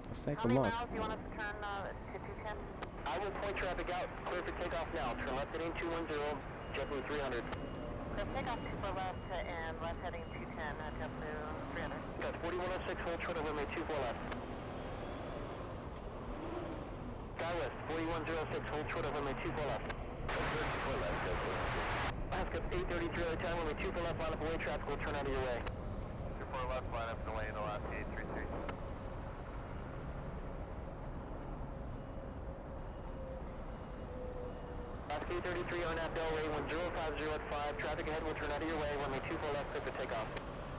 Let's take a look. Do you want us to turn to 210? I will point traffic out, clear for takeoff now. Turn left heading 210, JetBlue 300. Clear takeoff 2 left and left heading 210, JetBlue 300. Got 4106, hold short of runway 24 left. Skywest 4106, hold short of runway 24 left. 24 left, Alaska 833 early time, runway 24 left, line up away, traffic will turn out of your way. 24 left, line up and away in Alaska 833. Alaska 833 on that bell, ray 1050 at 5, traffic ahead will turn out of your way, runway 24 left, clear for takeoff.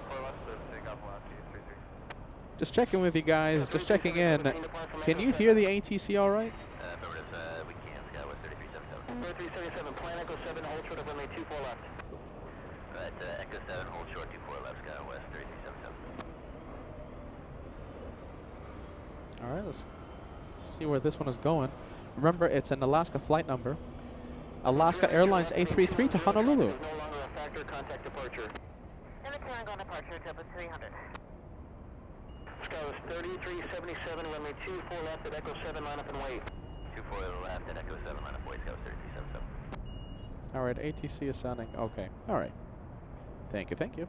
4 left, clear for takeoff, Alaska 833. Just checking with you guys, just checking in. Can you hear the ATC all right? We can, Skywest 3377. 3377, plan Echo 7, hold short of runway 24 left. Right, Echo 7, hold short 24 left, Skywest 3377. All right, let's see where this one is going. Remember, it's an Alaska flight number. Alaska Airlines A33 to Honolulu. No longer a factor, contact departure. Limited on departure, JetBlue 300. Skywest 3377, runway 24 left at Echo 7, line up and wait. 24 left at Echo 7, line up and wait, Skywest 3377. All right, ATC is sounding okay. All right. Thank you, thank you.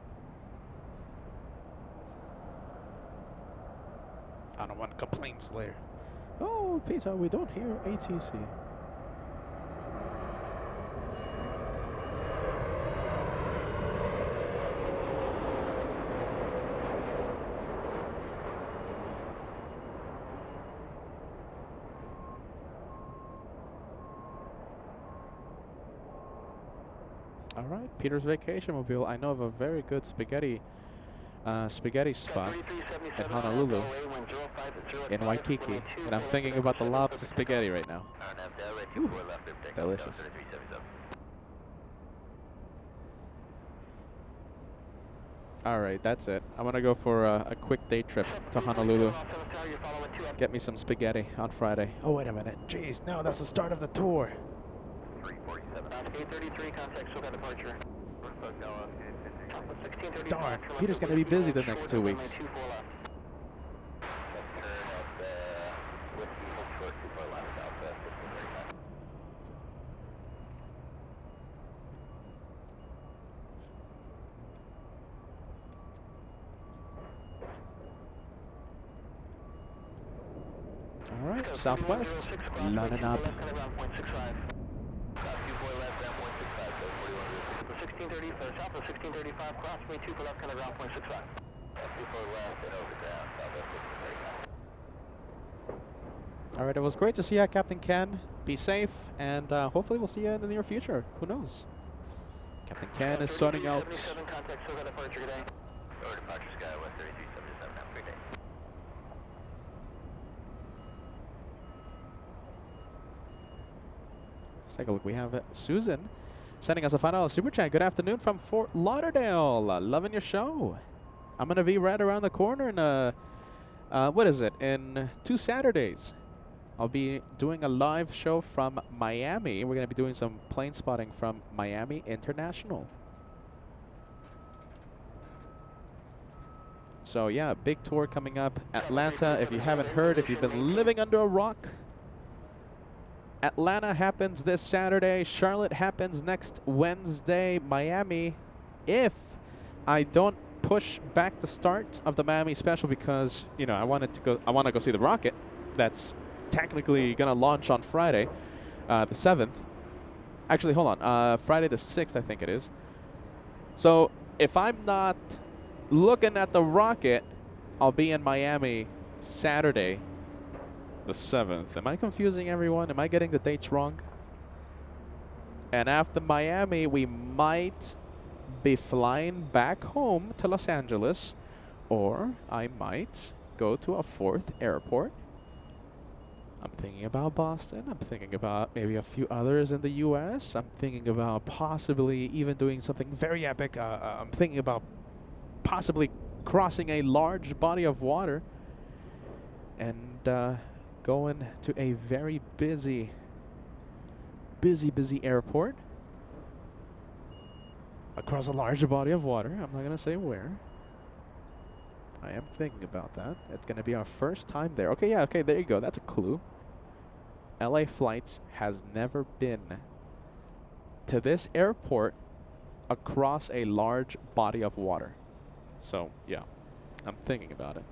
I don't want complaints later. Oh, Peter, we don't hear ATC. All right, Peter's Vacation Mobile. I know of a very good spaghetti spot in Honolulu, in Waikiki, and I'm thinking about the lobster spaghetti right now. Ooh, delicious. All right, that's it. I'm gonna go for a quick day trip to Honolulu. Get me some spaghetti on Friday. Oh, wait a minute. Jeez, no, that's the start of the tour. 833, contact SoCal departure. Darn, Peter's gonna be busy the next 2 weeks. All right, Southwest, lining up. 1630, south of 1635, cross me 2 for left, kind of ground point 65. 2 for left and over down, southwest 1635. All right, it was great to see you, Captain Ken. Be safe, and hopefully we'll see you in the near future. Who knows? Captain Ken is signing out. Contact SoCal departure today. Or departure Skywest 3377, have a great day. Let's take a look. We have Susan sending us a $5 super chat. Good afternoon from Fort Lauderdale. Loving your show. I'm going to be right around the corner in, what is it, in 2 Saturdays. I'll be doing a live show from Miami. We're going to be doing some plane spotting from Miami International. So, yeah, big tour coming up. Atlanta, if you haven't heard, if you've been living under a rock, Atlanta happens this Saturday. Charlotte happens next Wednesday. Miami, if I don't push back the start of the Miami special because, you know, I want to go see the rocket. That's technically going to launch on Friday, the 7th. Actually, hold on. Friday the 6th, I think it is. So if I'm not looking at the rocket, I'll be in Miami Saturday, the 7th. Am I confusing everyone? Am I getting the dates wrong? And after Miami, we might be flying back home to Los Angeles, or I might go to a 4th airport. I'm thinking about Boston. I'm thinking about maybe a few others in the US. I'm thinking about possibly even doing something very epic. I'm thinking about possibly crossing a large body of water and going to a very busy airport across a large body of water. I'm not going to say where. I am thinking about that. It's going to be our first time there. Okay, yeah, okay, there you go. That's a clue. LA Flights has never been to this airport across a large body of water. So, yeah, I'm thinking about it.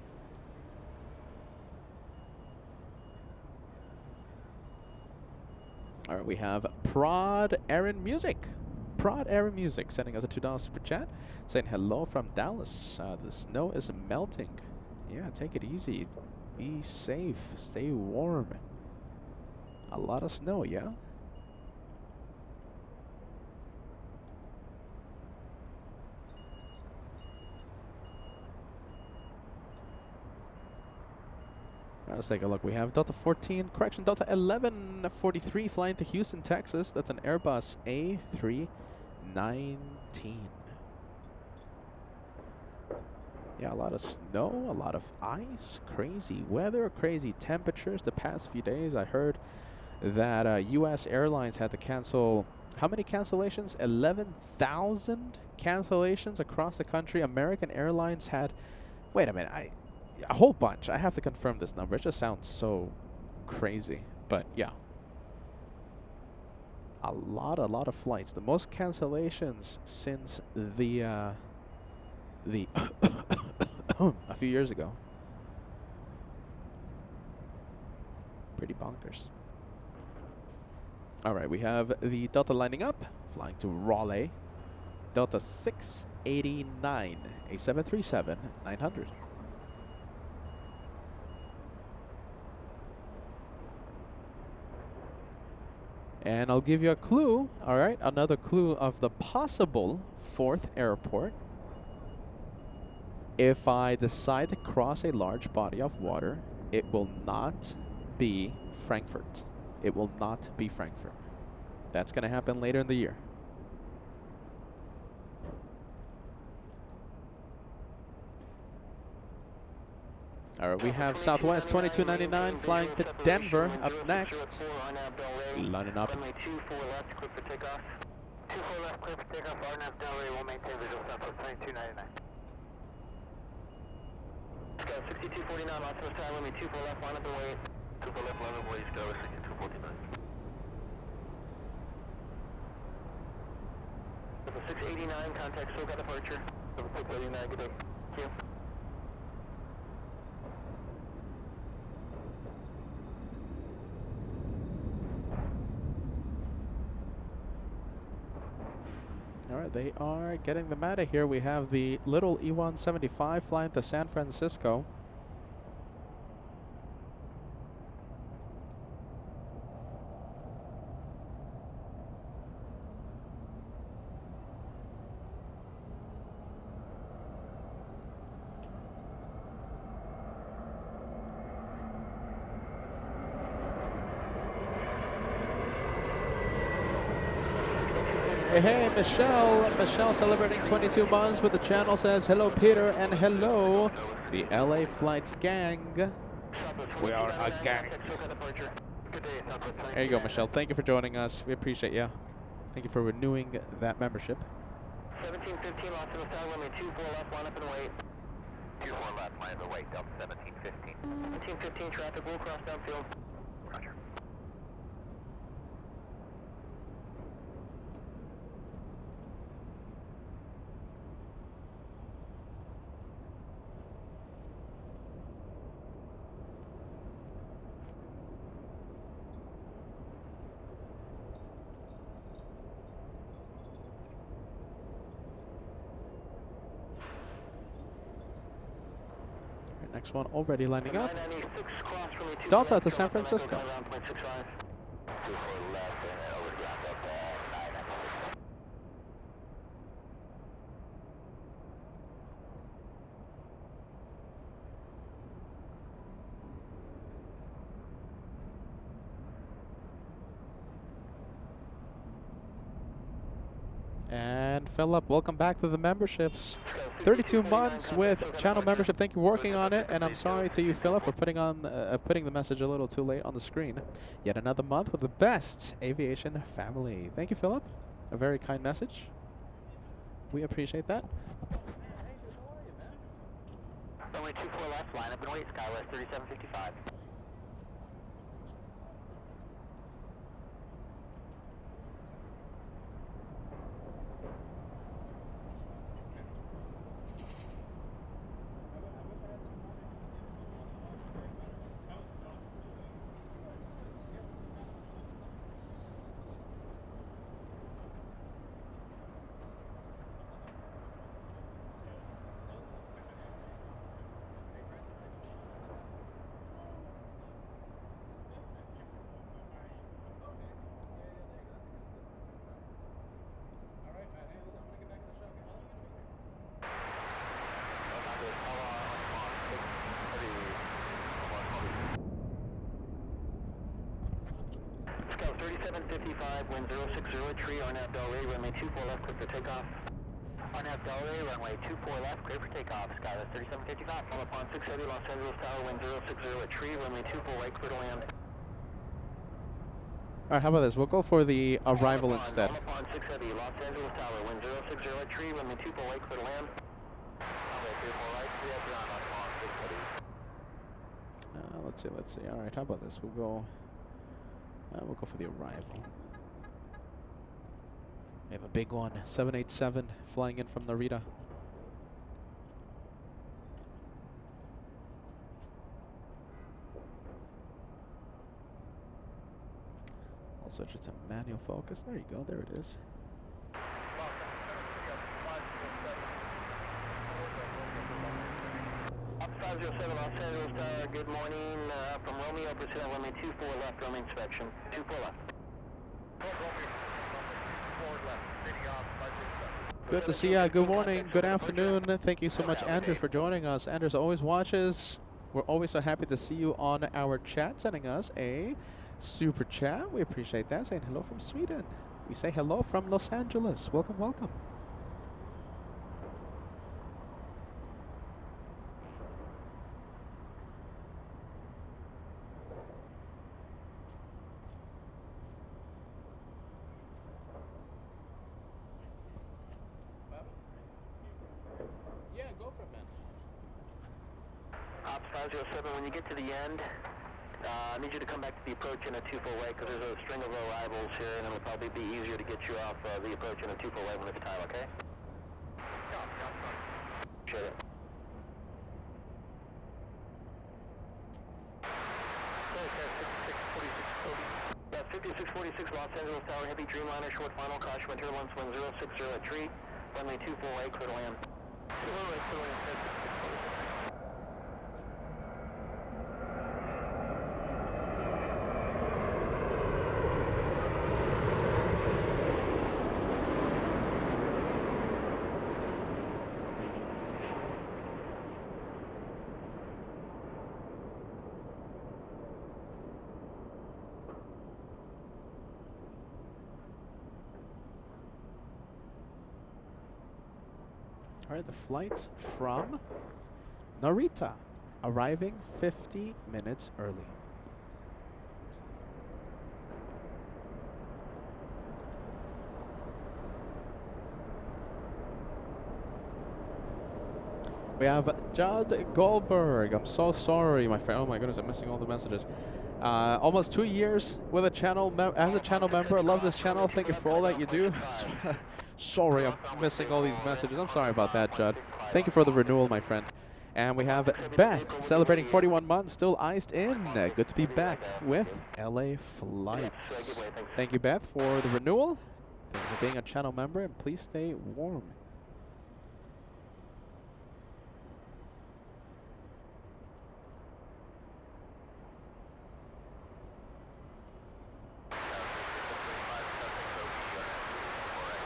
All right, we have Prod Aaron Music. Prod Aaron Music sending us a $2 super chat, saying hello from Dallas. The snow is melting. Yeah, take it easy. Be safe. Stay warm. A lot of snow, yeah? Let's take a look. We have Delta 14, correction, Delta 1143 flying to Houston, Texas. That's an Airbus A319. Yeah, a lot of snow, a lot of ice, crazy weather, crazy temperatures the past few days. I heard that U.S. Airlines had to cancel, how many cancellations? 11,000 cancellations across the country. American Airlines had, wait a minute, a whole bunch. I have to confirm this number. It just sounds so crazy. But yeah, a lot of flights. The most cancellations since the a few years ago. Pretty bonkers. All right, we have the Delta lining up, flying to Raleigh. Delta 689, a 737-900. And I'll give you a clue, all right, another clue of the possible 4th airport. If I decide to cross a large body of water, it will not be Frankfurt. It will not be Frankfurt. That's going to happen later in the year. All right, we have Southwest 2299 flying to Denver up next. Lining up. 24 left, clear for takeoff. 24 left, clear for takeoff. RNAV Delray will maintain visual Southwest 2299. Sky 6249, lots of time, let me 24 left, line up and wait. 24 left, line up and wait, Sky 6249. 689, contact SoCal departure. 689, good day. Thank you. All right, they are getting them out of here. We have the little E-175 flying to San Francisco. Hey, Michelle. Michelle celebrating 22 months with the channel says, hello, Peter, and hello, the LA Flights gang. We are a gang. There you go, Michelle. Thank you for joining us. We appreciate you. Thank you for renewing that membership. 1715, lots of style, limit 24 left, line up and wait. 24 left, line up and wait, Delta 1715. 1715, traffic will cross downfield. Roger. Next one already lining up. 996, cross from me, Delta to San Francisco. around 0.65. 24 left and then over ground Delta 996. And Philip, welcome back to the memberships. 32 months with channel membership. Thank you for working on it. And I'm sorry to you, Philip, for putting the message a little too late on the screen. Yet another month with the best aviation family. Thank you, Philip. A very kind message. We appreciate that. Runway 24 left, line up and wait, Skywest 3755. Scout 3755, wind 060 at tree, RNAV Delray, runway 24 left, clear for takeoff. RNAV Delray, runway 24 left, clear for takeoff. Skyline 3755, fall upon 670, Los Angeles Tower, wind 060 at tree, runway 24 right, clear to land. All right, how about this? We'll go for the arrival instead. Fall upon 670, Los Angeles Tower, wind 060 at tree, runway 24 right, clear to land. Runway 24 right, 3 up on upon 670. Let's see. All right, how about this? We'll go for the arrival. We have a big one, 787, flying in from Narita. I'll switch it to manual focus. There you go. There it is. Up 507 Los Angeles Tower, good morning. From Romeo, proceed on runway 24 left, runway inspection. 24 left. Good to see ya. Good morning. Good afternoon. Thank you so much, Andrew, for joining us. Andrew always watches. We're always so happy to see you on our chat, sending us a super chat. We appreciate that. Saying hello from Sweden. We say hello from Los Angeles. Welcome, welcome. Ops 507, when you get to the end, I need you to come back to the approach in a 2-4 way because there's a string of arrivals here and it'll probably be easier to get you off the approach in a 2-4 way when it's time, okay? Appreciate it. 5646 Los Angeles Tower, heavy Dreamliner, short final, caution, wind turbulence, wind 060 at tree, runway 24 right, clear to land. All right, the flight from Narita, arriving 50 minutes early. We have Judd Goldberg. I'm so sorry, my friend. Oh my goodness, I'm missing all the messages. Almost 2 years with a channel as a channel member. I love this channel. Thank you for all that you do. Sorry, I'm missing all these messages. I'm sorry about that, Judd. Thank you for the renewal, my friend. And we have Beth celebrating 41 months, still iced in. Good to be back with LA Flights. Thank you, Beth, for the renewal. Thank you for being a channel member, and please stay warm.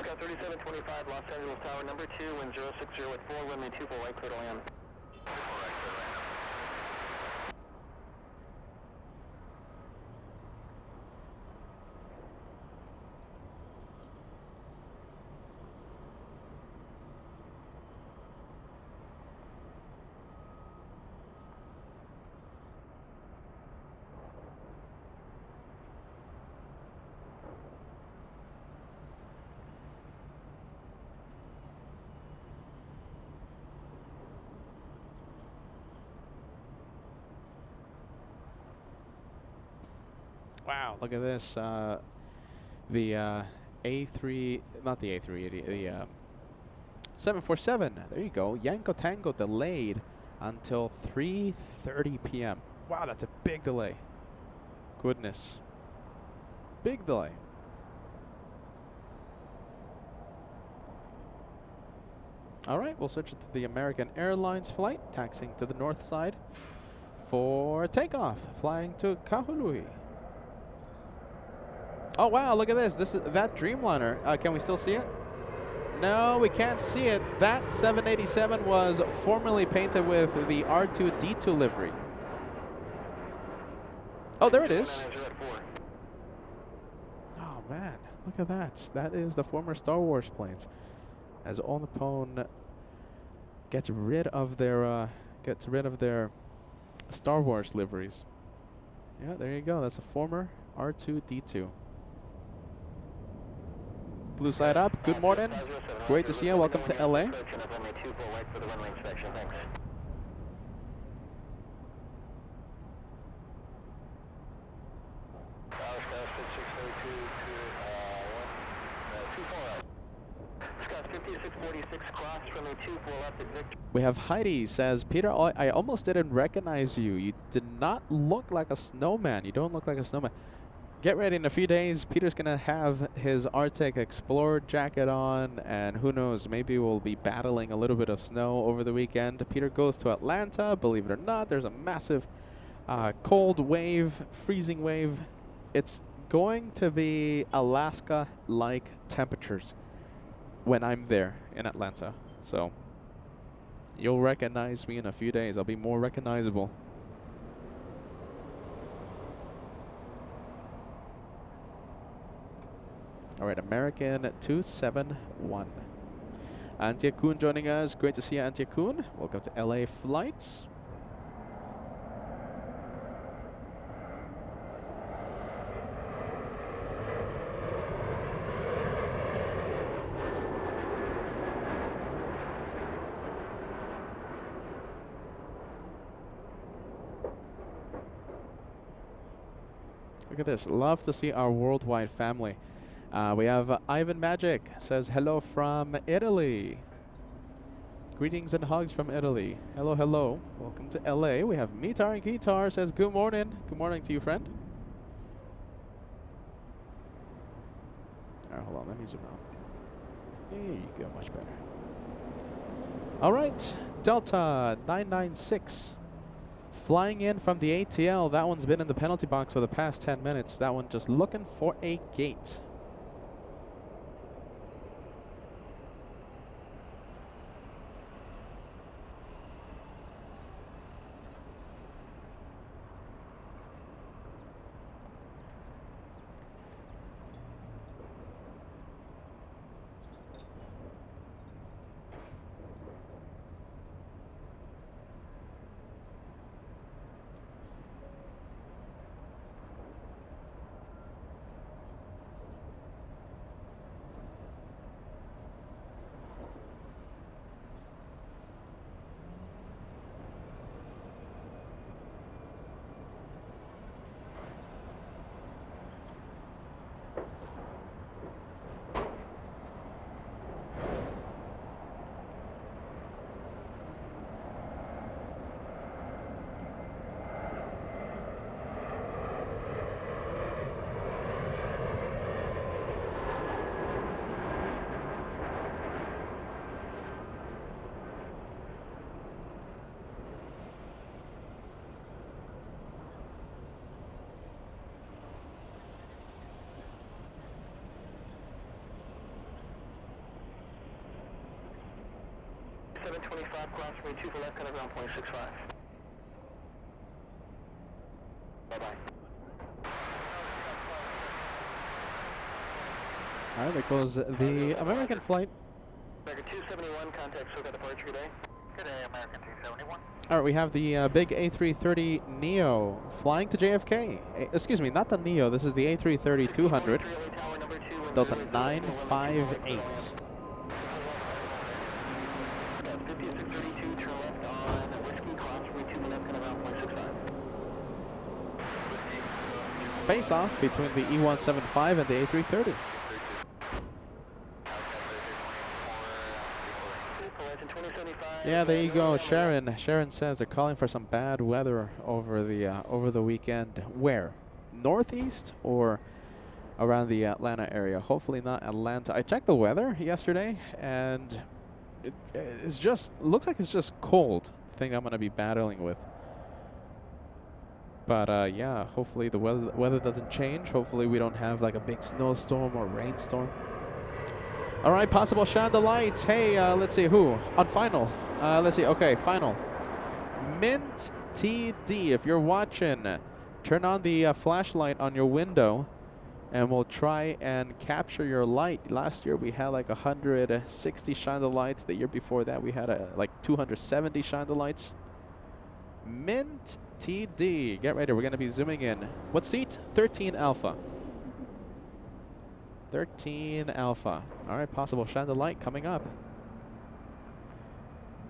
Scout 3725, Los Angeles Tower, number 2, wind 060 with 4, wind 24 right, clear to land. 24 right, clear to land. Wow, look at this. The A3, not the A380, the 747. There you go. Yanko Tango delayed until 3:30 p.m. Wow, that's a big delay. Goodness. Big delay. All right, we'll switch it to the American Airlines flight, taxiing to the north side for takeoff, flying to Kahului. Oh wow, look at this. This is that Dreamliner. Can we still see it? No, we can't see it. That 787 was formerly painted with the R2-D2 livery. Oh, there it is. Oh man, look at that. That is the former Star Wars planes. As All Nippon gets rid of their Star Wars liveries. Yeah, there you go. That's a former R2-D2. Blue side up. Good morning. Great to see you. Welcome to LA. We have Heidi says, Peter, I almost didn't recognize you. You did not look like a snowman. You don't look like a snowman. Get ready, in a few days, Peter's going to have his Arctic Explorer jacket on, and who knows, maybe we'll be battling a little bit of snow over the weekend. Peter goes to Atlanta. Believe it or not, there's a massive cold wave, freezing wave. It's going to be Alaska-like temperatures when I'm there in Atlanta. So you'll recognize me in a few days. I'll be more recognizable. All right, American 271. Antje Koen joining us. Great to see you, Antje Koen. Welcome to LA Flights. Look at this. Love to see our worldwide family. We have Ivan Magic says hello from Italy. Greetings and hugs from Italy. Hello, hello. Welcome to LA. We have Mitar and Guitar says good morning. Good morning to you, friend. All right, hold on. Let me zoom out. There you go. Much better. All right. Delta 996. Flying in from the ATL. That one's been in the penalty box for the past 10 minutes. That one just looking for a gate. 725, cross me 2 for left, kind of ground point 65. Bye-bye. All right, there goes the American flight. American 271, contact SoCal departure, good day. Good day, American 271. All right, we have the big A330 Neo flying to JFK. Excuse me, not the Neo. This is the A330-200, Delta 958. 5632, turn left on Whiskey, cross me 2 for left, kind of ground point 65. Face off between the E175 and the A330. Yeah, there you go, Sharon. Sharon says they're calling for some bad weather over the weekend. Where? Northeast or around the Atlanta area? Hopefully not Atlanta. I checked the weather yesterday, and it's just looks like it's just cold. Thing I'm gonna be battling with. But yeah, hopefully the weather doesn't change. Hopefully we don't have like a big snowstorm or rainstorm. All right, possible shine the light. Hey, let's see who on final. Let's see. Okay, final. Mint TD. If you're watching, turn on the flashlight on your window, and we'll try and capture your light. Last year we had like 160 shine the lights. The year before that we had like 270 shine the lights. Mint TD. Get ready. We're gonna be zooming in. What seat? 13 Alpha. 13 Alpha. All right, possible shine the light coming up.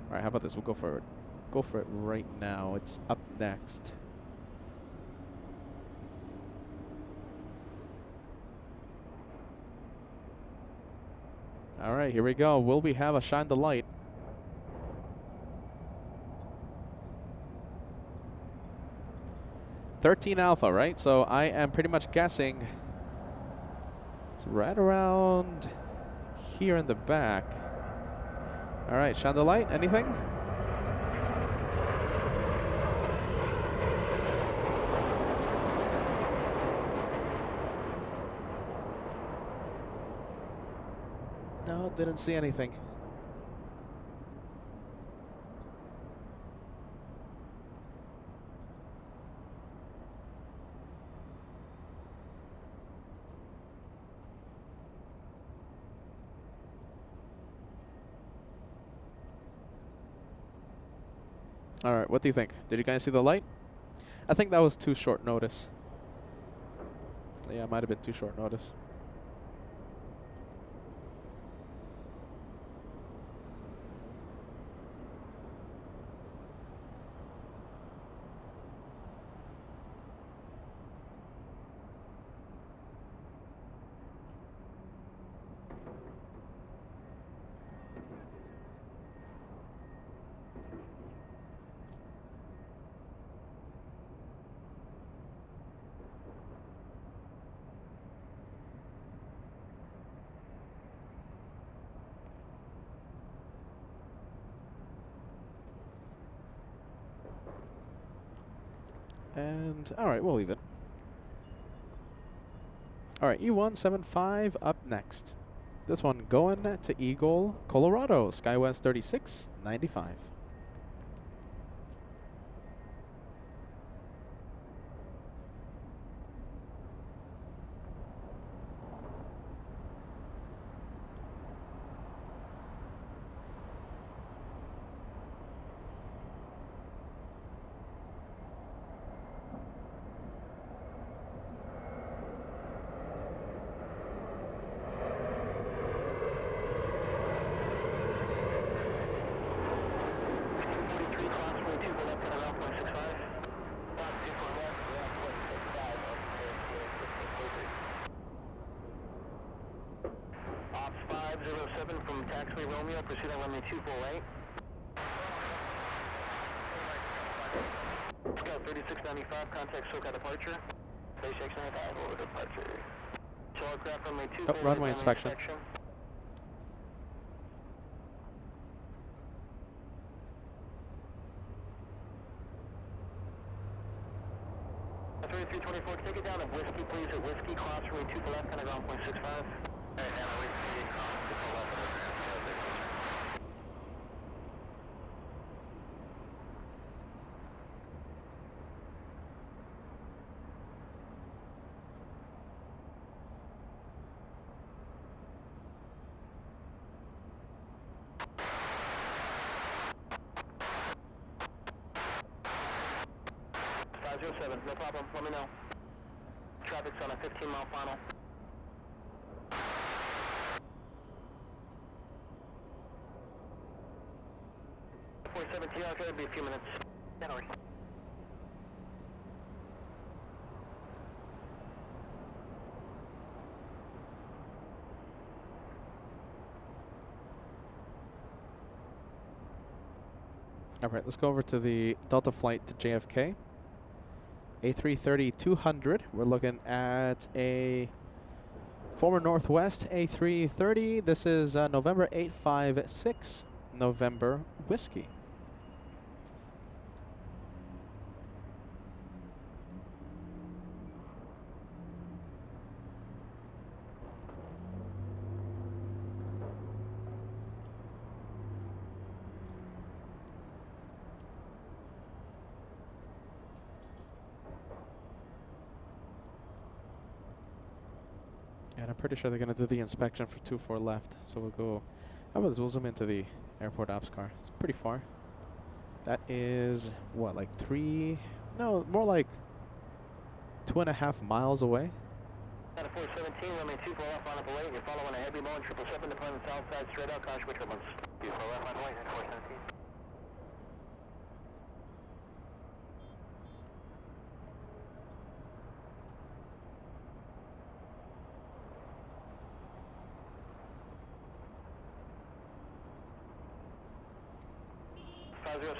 All right, how about this? We'll go for it. Go for it right now. It's up next. All right, here we go. Will we have a shine the light? $13 Alpha, right? So I am pretty much guessing it's right around here in the back. All right, shine the light. Anything? No, didn't see anything. All right, what do you think? Did you guys see the light? I think that was too short notice. Yeah, it might have been too short notice. And, all right, we'll leave it. All right, E175 up next. This one going to Eagle, Colorado, SkyWest 3695. From taxiway Romeo, proceed on runway 248. Scout 3695, contact SoCal departure. Base 695, over departure. So aircraft runway 248. Oh, runway inspection. 3324, take it down at Whiskey, please. At Whiskey, cross runway 2 for left, kind of ground point 65. Alright, now Whiskey, cross 2 for left, 507, no problem, let me know. Traffic's on a 15-mile final. 47 TR, it'll be a few minutes. Yeah, no worries. All right, let's go over to the Delta flight to JFK. A330-200. We're looking at a former Northwest A330. This is November 856, November Whiskey. And I'm pretty sure they're going to do the inspection for 24 left. So we'll go, how about this? We'll zoom into the airport ops car. It's pretty far. That is, what, like no, more like 2.5 miles away. 417, runway 24 left, line up away. You're following a heavy Boeing 777 deployment south side, straight out, caution with turbulence. 24 left, line away, 417.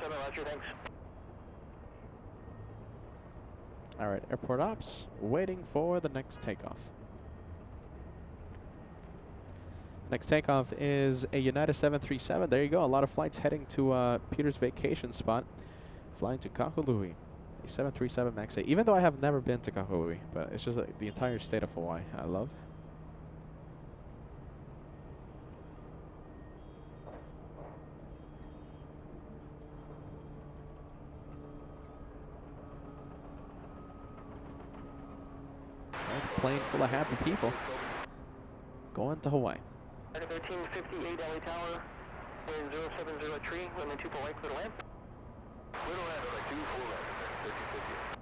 Roger, thanks. All right, airport ops, waiting for the next takeoff. Next takeoff is a United 737. There you go, a lot of flights heading to Peter's vacation spot, flying to Kahului. A 737 MAX 8, even though I have never been to Kahului, but it's just like the entire state of Hawaii I love. Plane full of happy people going to Hawaii. 1358 LA Tower, wind 0703, runway 24 right, clear to land. Clear to land, like 24 right, 1358.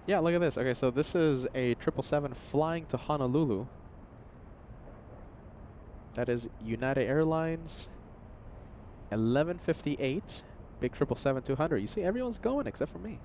Yeah, look at this. Okay, so this is a 777 flying to Honolulu. That is United Airlines 1158. Big 777-200. You see, everyone's going except for me.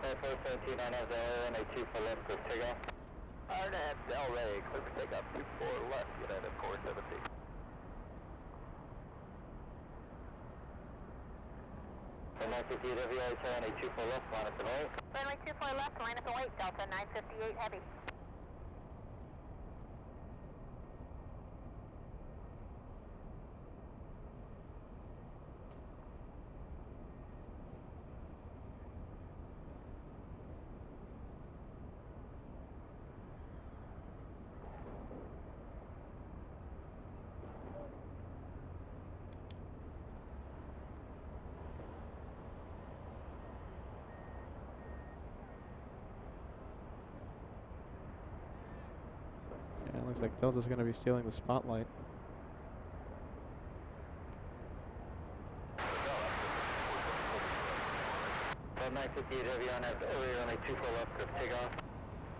Air 417, RNAV LA, 2 for left, clear takeoff. RNAV LA, clear for takeoff, 24 left, United 417. Runway 58 heavy, RNA 24 left, line up and wait. Runway 24 left, line up and wait, Delta 958 heavy. Yeah, it looks like Delta's going to be stealing the spotlight. Runway 58 heavy, RNAV LA, runway 24 left, clear for takeoff.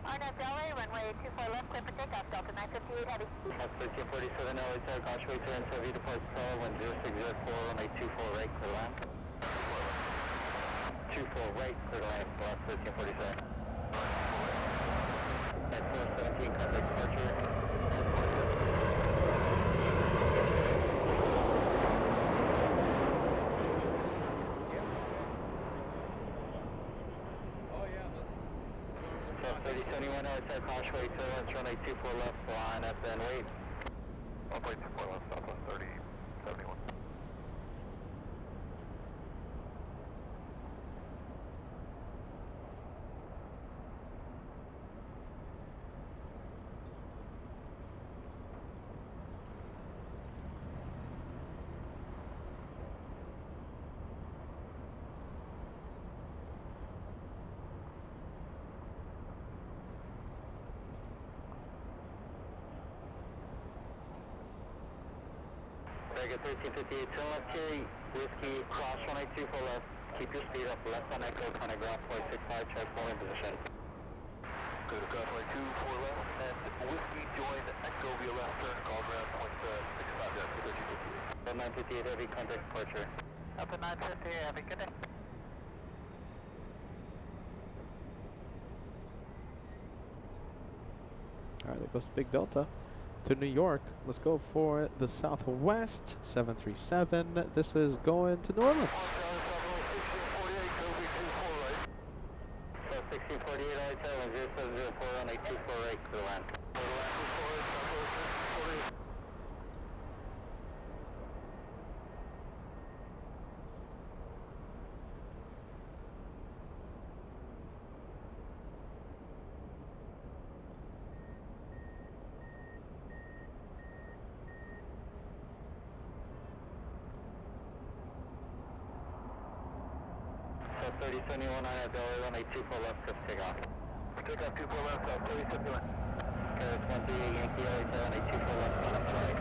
RNAV LA, runway 24 left, clear for takeoff, Delta 958 heavy. That's 1347 LA Tower, caution wait turn, heavy departs tower, wind 0604, runway 24 right, clear to land. 24 right, clear to land, last 1347. At 417, contact departure. So 3071 outside caution wait turn, runway 24 left, line up and wait. 1.24 left, southwest 3071. Target 1358, turn left here, whiskey, cross 182 for left, keep your speed up, left on echo, kind of ground point 65, check forward position. Go to ground point 2, 4 left, and whiskey, join echo via left turn, call ground point 65, down to 1358. 958 heavy, contact departure. Up to 958, have a good day. All right, there goes Big Delta to New York. Let's go for the Southwest 737. This is going to New Orleans. 1648, I-10, 0704 on 8248, clear land. So 3071 on a dollar, 182 left, cliff takeoff. Takeoff 24 left, 3071. Okay, it's 138 Yankee, LA 782 left, on a flight.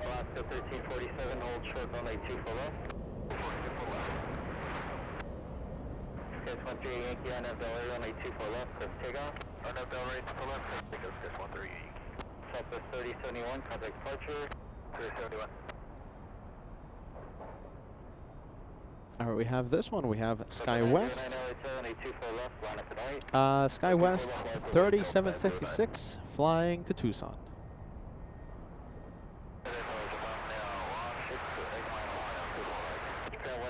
Alaska 1347, hold short, 182 for left. 42 for left. Sketch 13 Yankee, RNF Delray, 182 for left, cliff takeoff. RNF Delray for left, cliff takeoff, sketch 13 Yankee. Southwest 3071, contact departure. 3071. All right, we have this one. We have Sky West. 182 for left, line up and right. Sky West 3766 flying to Tucson.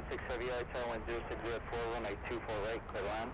16 heavy, I-10, 1060 182 for right, clear land.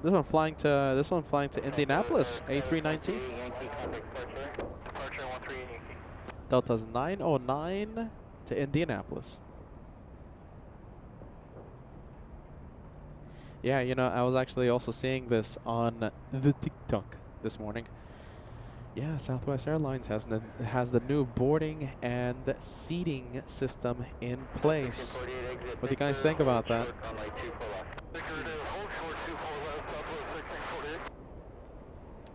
This one flying to Indianapolis, A319. Yankee, contact departure. Departure 13 Yankee. Delta's 909 to Indianapolis. Yeah, you know, I was actually also seeing this on the TikTok this morning. Yeah, Southwest Airlines has the new boarding and seating system in place. What do you guys think about that?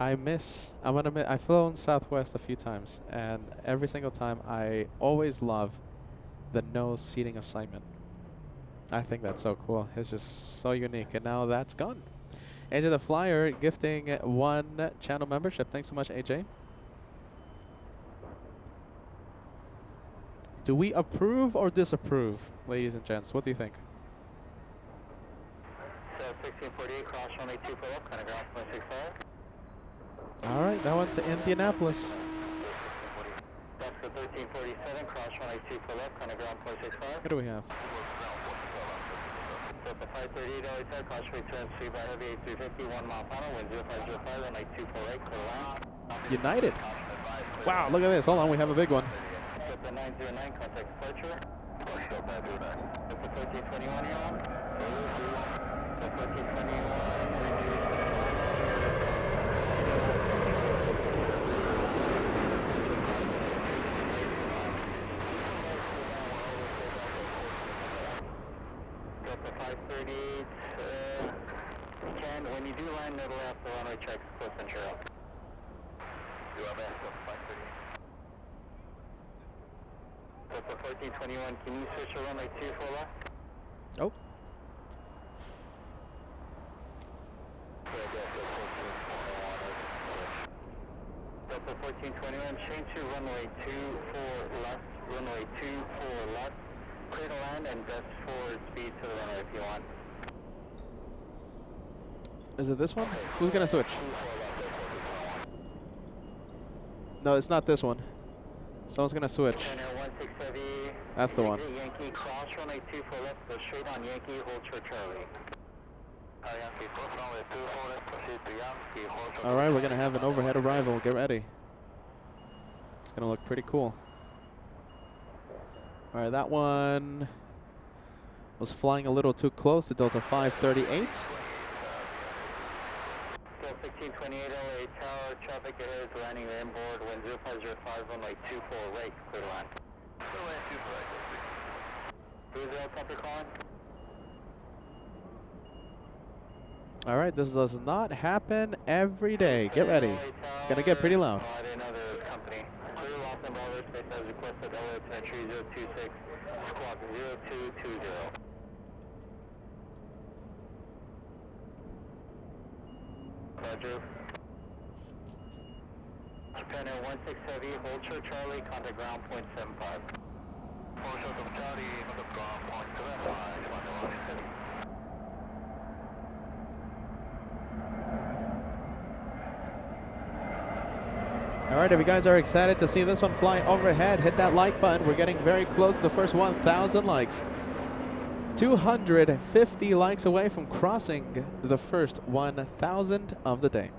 I've flown Southwest a few times, and every single time I always love the no seating assignment. I think that's so cool. It's just so unique, and now that's gone. AJ the Flyer gifting 1 channel membership. Thanks so much, AJ. Do we approve or disapprove, ladies and gents? What do you think? So 1648, cross 182 for left, kind of ground point 65. All right, that one to Indianapolis. That's the 1347, cross 182 for left, kind of ground point 65. What do we have? So the 538 LA cross return 3 by heavy 8350, 1 mile final, wind 0505, 182 for right, clear line. United. Wow, look at this. Hold on, we have a big one. So the 909, contact departure. That's the 1321 you're on. The 1321, reduce. Delta 538, when you do land, it'll have the runway checks close and trail. Delta 1421, can you switch to runway 24 left? Oh. Delta 1421, change to runway 24 left, runway 24 left, clear to land and gust forward speed to the runway if you want. Is it this one? Who's gonna switch? No, it's not this one. Someone's gonna switch. That's the one. Yankee, cross runway 24 left, go straight on Yankee, hold short Charlie. Alright, we're gonna have an overhead arrival. Get ready. It's gonna look pretty cool. Alright, that one was flying a little too close to Delta 538. 1628 LA Tower, traffic ahead is landing inboard, wind 0505, runway 24 right, clear to land. Who's the helicopter calling? Alright, this does not happen every day. Get ready. It's gonna get pretty loud. Another company. Clear Los Angeles space as requested, LA Entry 026, squawk 0220. Roger. Japan Air 16 Heavy, hold short Charlie, contact ground point 75. Hold short of Charlie, contact ground point 75, contact Heavy. Alright, if you guys are excited to see this one fly overhead, hit that like button. We're getting very close to the first 1,000 likes. 250 likes away from crossing the first 1,000 of the day.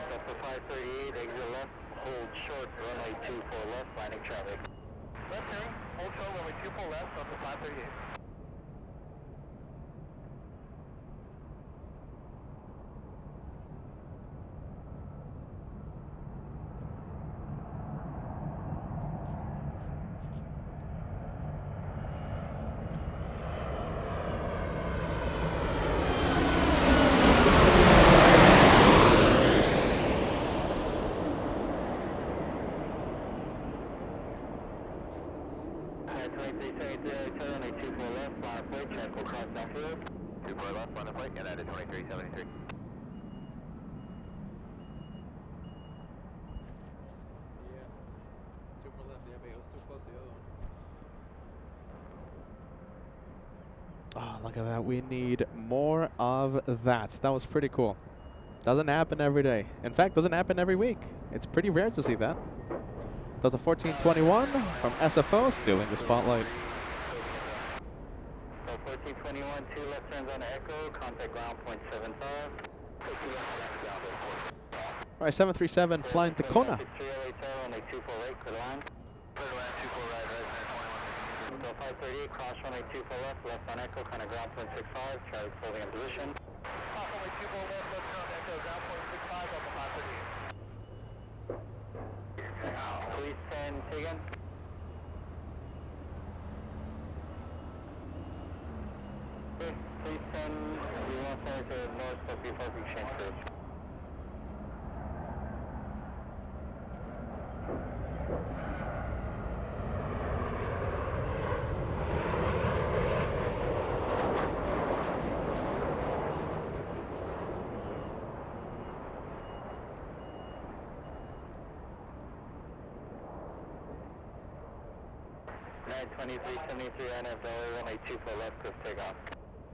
Delta 538, exit left, hold short, runway 24 left, landing traffic. Left hearing, hold short, runway 24 left, Delta 538. Oh, look at that. We need more of that. That was pretty cool. Doesn't happen every day. In fact, doesn't happen every week. It's pretty rare to see that. Does a 1421 from SFO stealing the spotlight. So 1421, 2 left turns on Echo, contact ground point 75. All right, 737 flying to Kona. 538, cross runway 24 left, left on Echo, kind of ground point 65, Charlie's holding in position. Cross runway 24 left, left on Echo, ground point 65, up to 538. Please send, say again. Please send, we want to send it to north of before we exchange first. Nine 2373 RNF Delray, runway 24 left, Chris takeoff.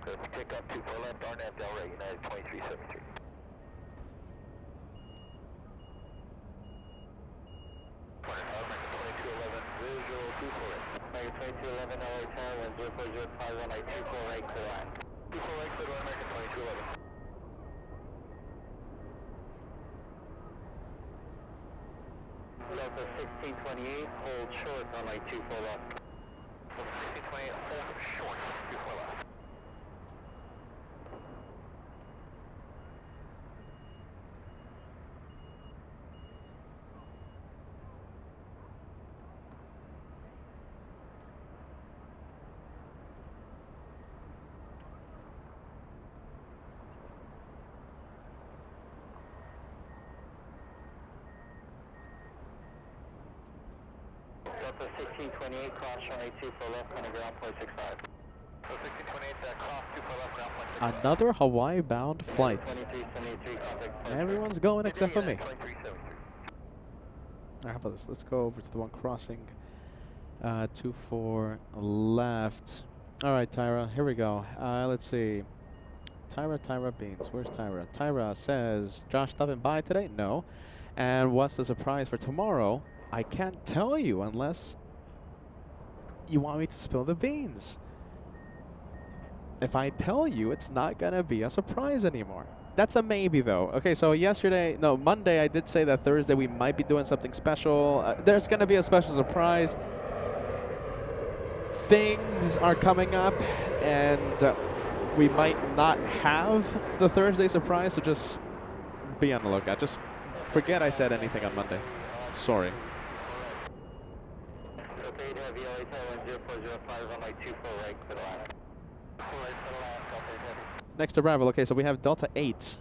Chris takeoff 24 left, RNF Delray, United 2373. Visual 24 2211 LA Tower, 1040 runway 24 right, clear line. 24 right, clear line, American 2211. Delta 1628, hold short, runway 24 left. 1628, hold short, 24 left. Delta 1628, cross runway 24 left, on the ground, 0.65. So 1628, cross 24 left, ground, 0.65. Another Hawaii bound flight. 2373, contact. Everyone's going except for me. How about this? Let's go over to the one crossing 24 left. All right, Tyra, here we go. Let's see. Tyra Beans. Where's Tyra? Tyra says, Josh stopping by today? No. And what's the surprise for tomorrow? I can't tell you unless you want me to spill the beans. If I tell you, it's not going to be a surprise anymore. That's a maybe, though. Okay, so Monday, I did say that Thursday we might be doing something special. There's going to be a special surprise. Things are coming up, and we might not have the Thursday surprise, so just be on the lookout. Just forget I said anything on Monday. Sorry. Okay, to have LA Tower 0405 on like 24 right for the last. Next arrival, okay, so we have Delta 8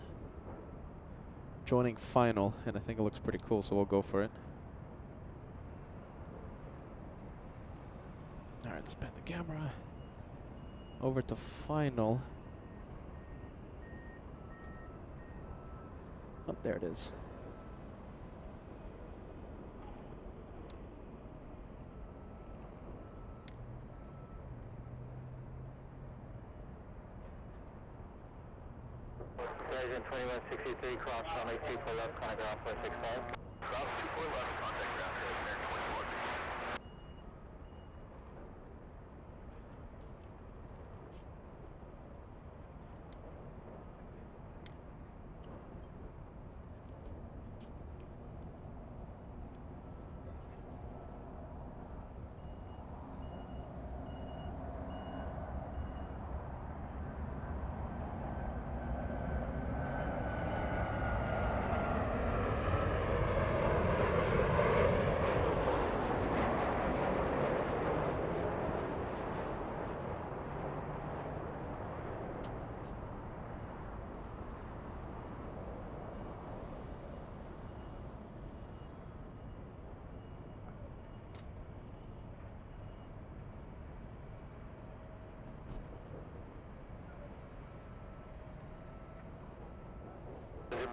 joining final, and I think it looks pretty cool, so we'll go for it. All right, let's pan the camera over to final. Oh, there it is. Horizon 2163, cross runway 24 left, contact ground 465. Cross 24 left, contact ground, American 24.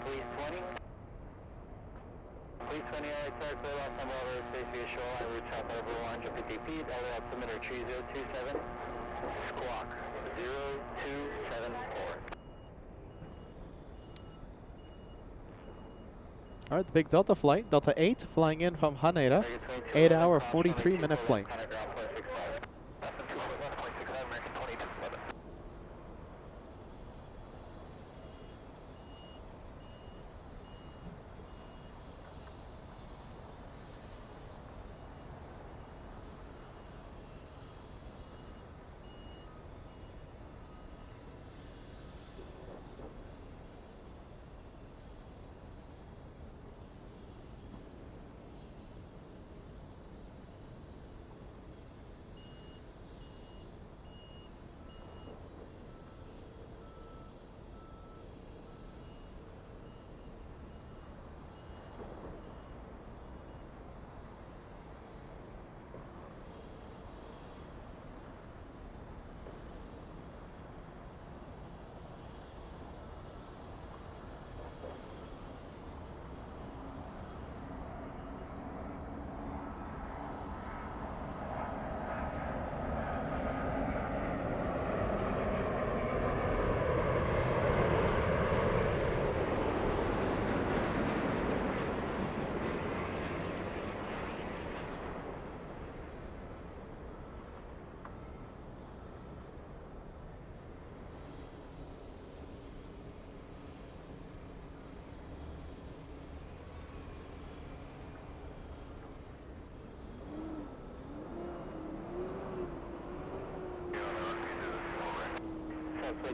Police 20. Police 20, Alright, clear last number over space via shoreline, route south over 150 feet, all altimeter 3027, squawk 0274. All right, the big Delta flight, Delta 8, flying in from Haneda, 8-hour, 43-minute flight.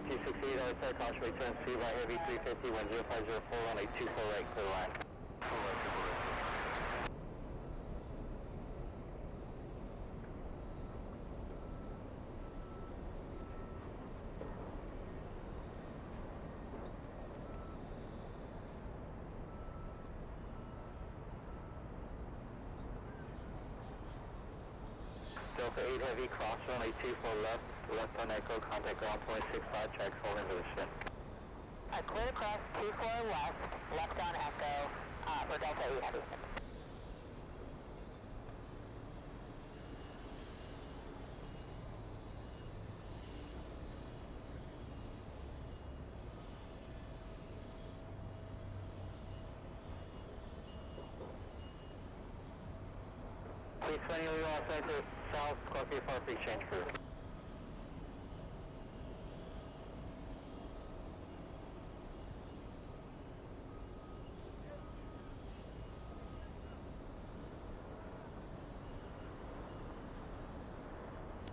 268, outside caution, return speed by heavy 350, 10504, runway 24 right, clear line. Full right, 24 right. Delta 8 heavy, cross runway 24 left, left on echo, contact ground point 65, tracks holding position. Clear across 24 left, left on echo, for Delta 8 heavy. Please 20, we want to to south, Scorpio 4, free change crew.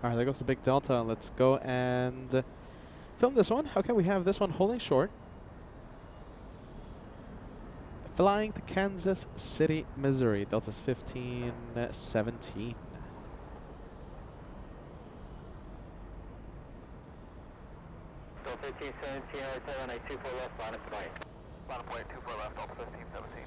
All right, there goes the big Delta. Let's go and film this one. Okay, we have this one holding short. Flying to Kansas City, Missouri. Delta's 1517. Delta 1517, hotel on a 24 left, line of flight. Line of flight 24 left, Delta 1517.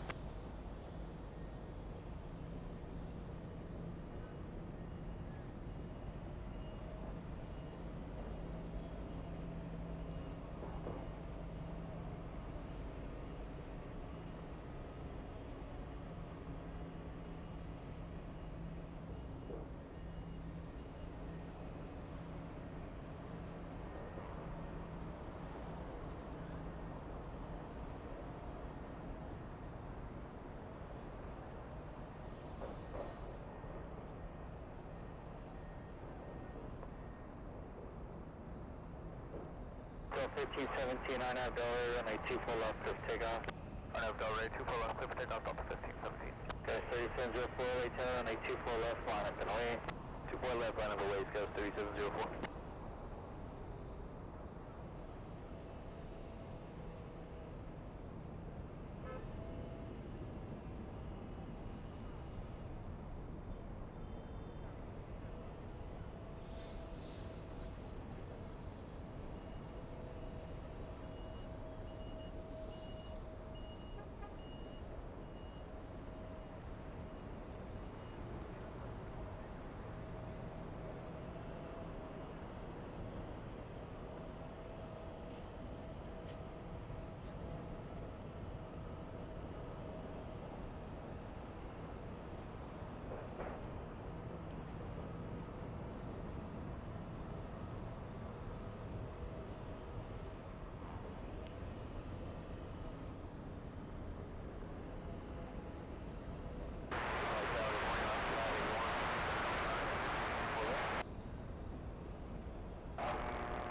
Delta 1517, on have Delray, runway 24 left, cliff takeoff. On have Delray, 24 left, cliff takeoff, Delta 1517. Okay, 3704, wait tail, runway 24 left, line up and away. 24 left, line up away, goes 3704.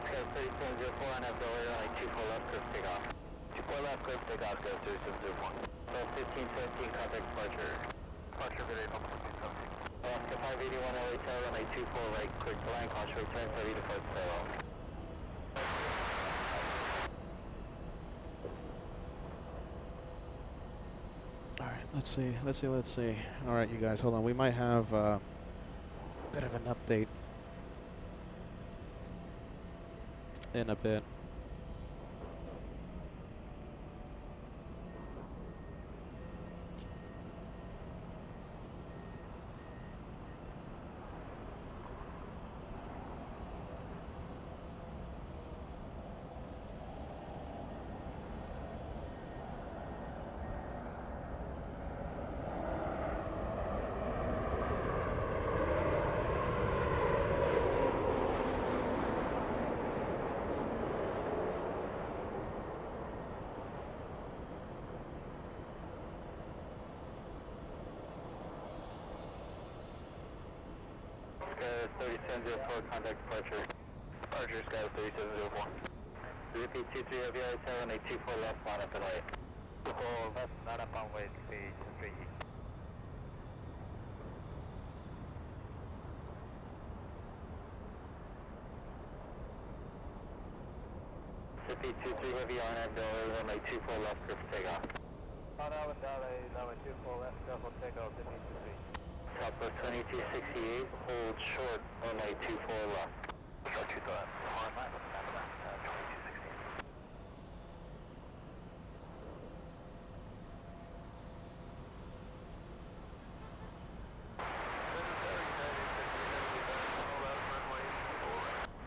Okay, 3704, on have Delray, runway 24 left, cliff takeoff. 24 left, cliff takeoff, goes 3704. So 1517, contact departure. Departure, good day, Delta 1517. Alaska 581, LA tail, runway 24 right, quick line, caution, return 30 to 4 parallel. All right, let's see. All right, you guys, hold on. We might have a bit of an update in a bit. Sky 3704, contact departure. Departure, Sky 3704. Repeat 23 heavy right tail, runway 24 left, line up and away. 24 left, line up on way, speed 3. Zippy 23 Heavy on auxiliary, runway 24 left, clear for takeoff. On Avondale, runway 24 left, careful takeoff, Zippy 23. Southwest 2268, hold short, runway 24 left. Short 2 left. Hard line, 2268.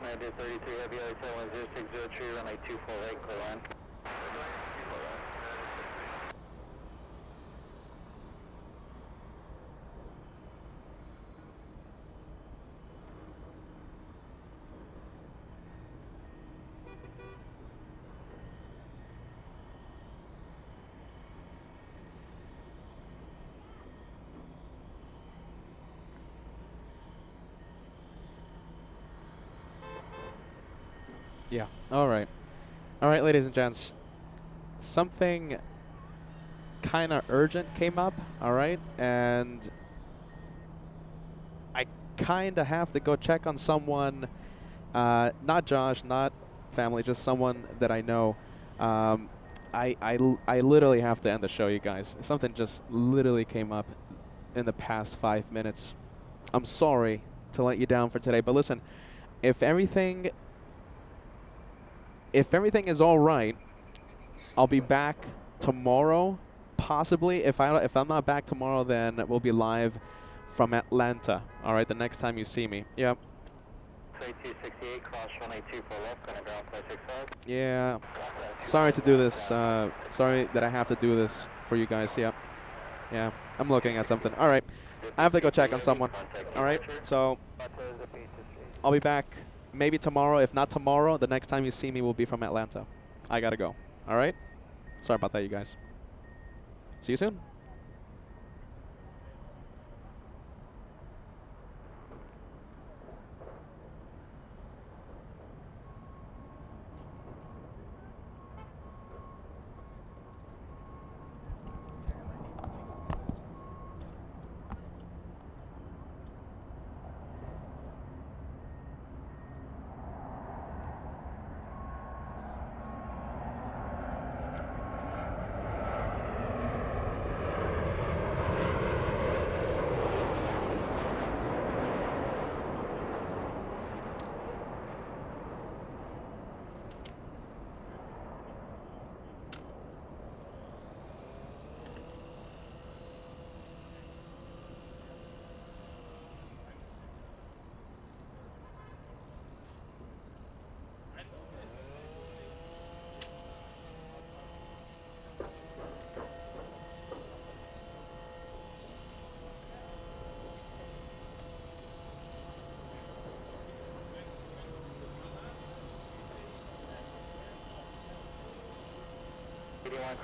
United 33 Heavy, I-7106 tree, runway 24 right, clear line. Yeah. All right. All right, ladies and gents. Something kind of urgent came up, all right? And I kind of have to go check on someone, not Josh, not family, just someone that I know. I literally have to end the show, you guys. Something just literally came up in the past 5 minutes. I'm sorry to let you down for today, but listen, if everything is all right, I'll be back tomorrow, possibly. If I'm not back tomorrow, then we'll be live from Atlanta. All right, the next time you see me. Yep. 2268, cross runway 24 left, going to ground 465. Yeah. Sorry to do this. Sorry that I have to do this for you guys. Yep. Yeah. I'm looking at something. All right. I have to go check on someone. All right. So I'll be back maybe tomorrow. If not tomorrow, the next time you see me will be from Atlanta. I gotta go. All right. Sorry about that, you guys. See you soon.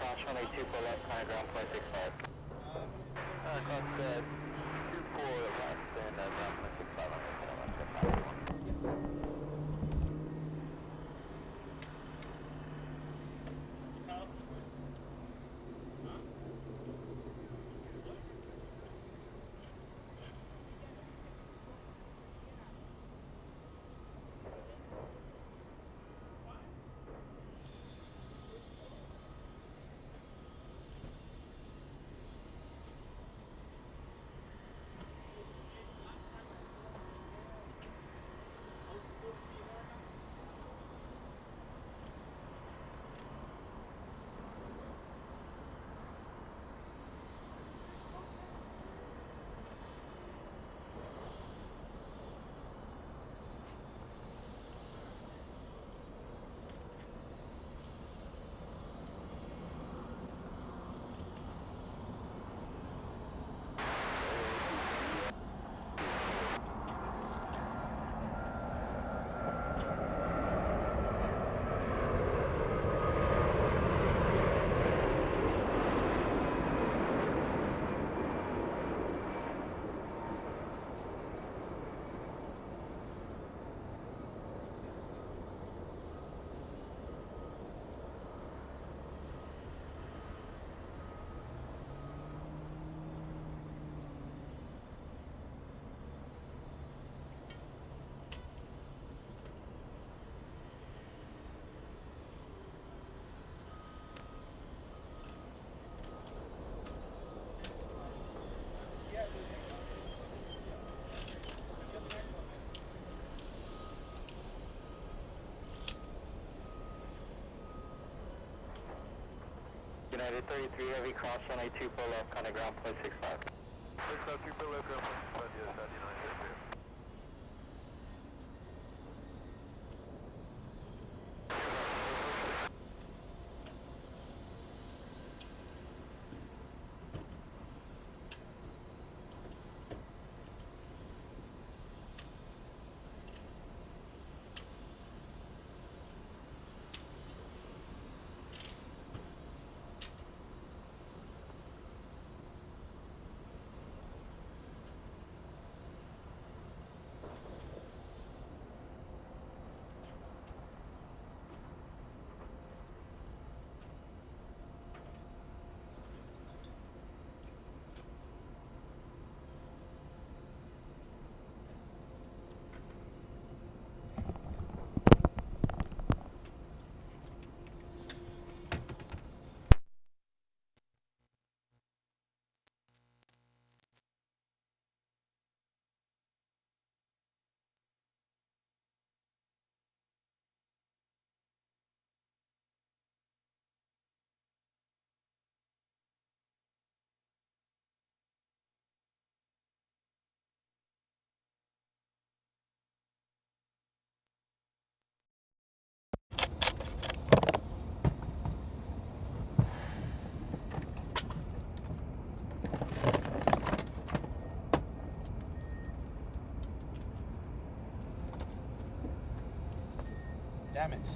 Cross runway 24 left, kind of ground 465. Cross 24 left and ground 465 on the left. United 33 Heavy, cross runway 2 below, contact ground point 65. 603 below, ground point 65, yes, United 33. Damn it.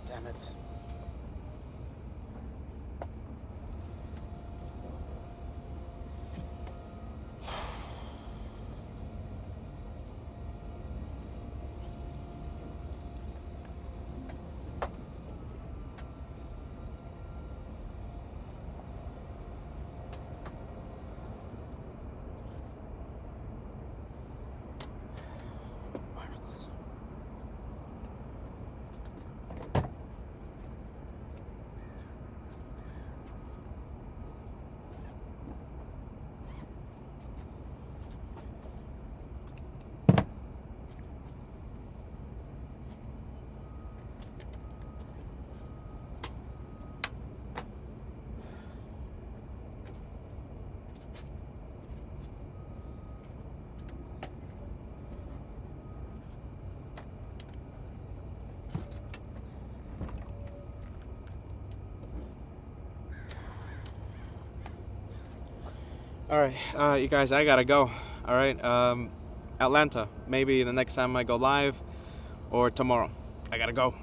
Damn it. Barnacles. All right, you guys, I gotta go. All right, Atlanta. Maybe the next time I go live, or tomorrow. I gotta go.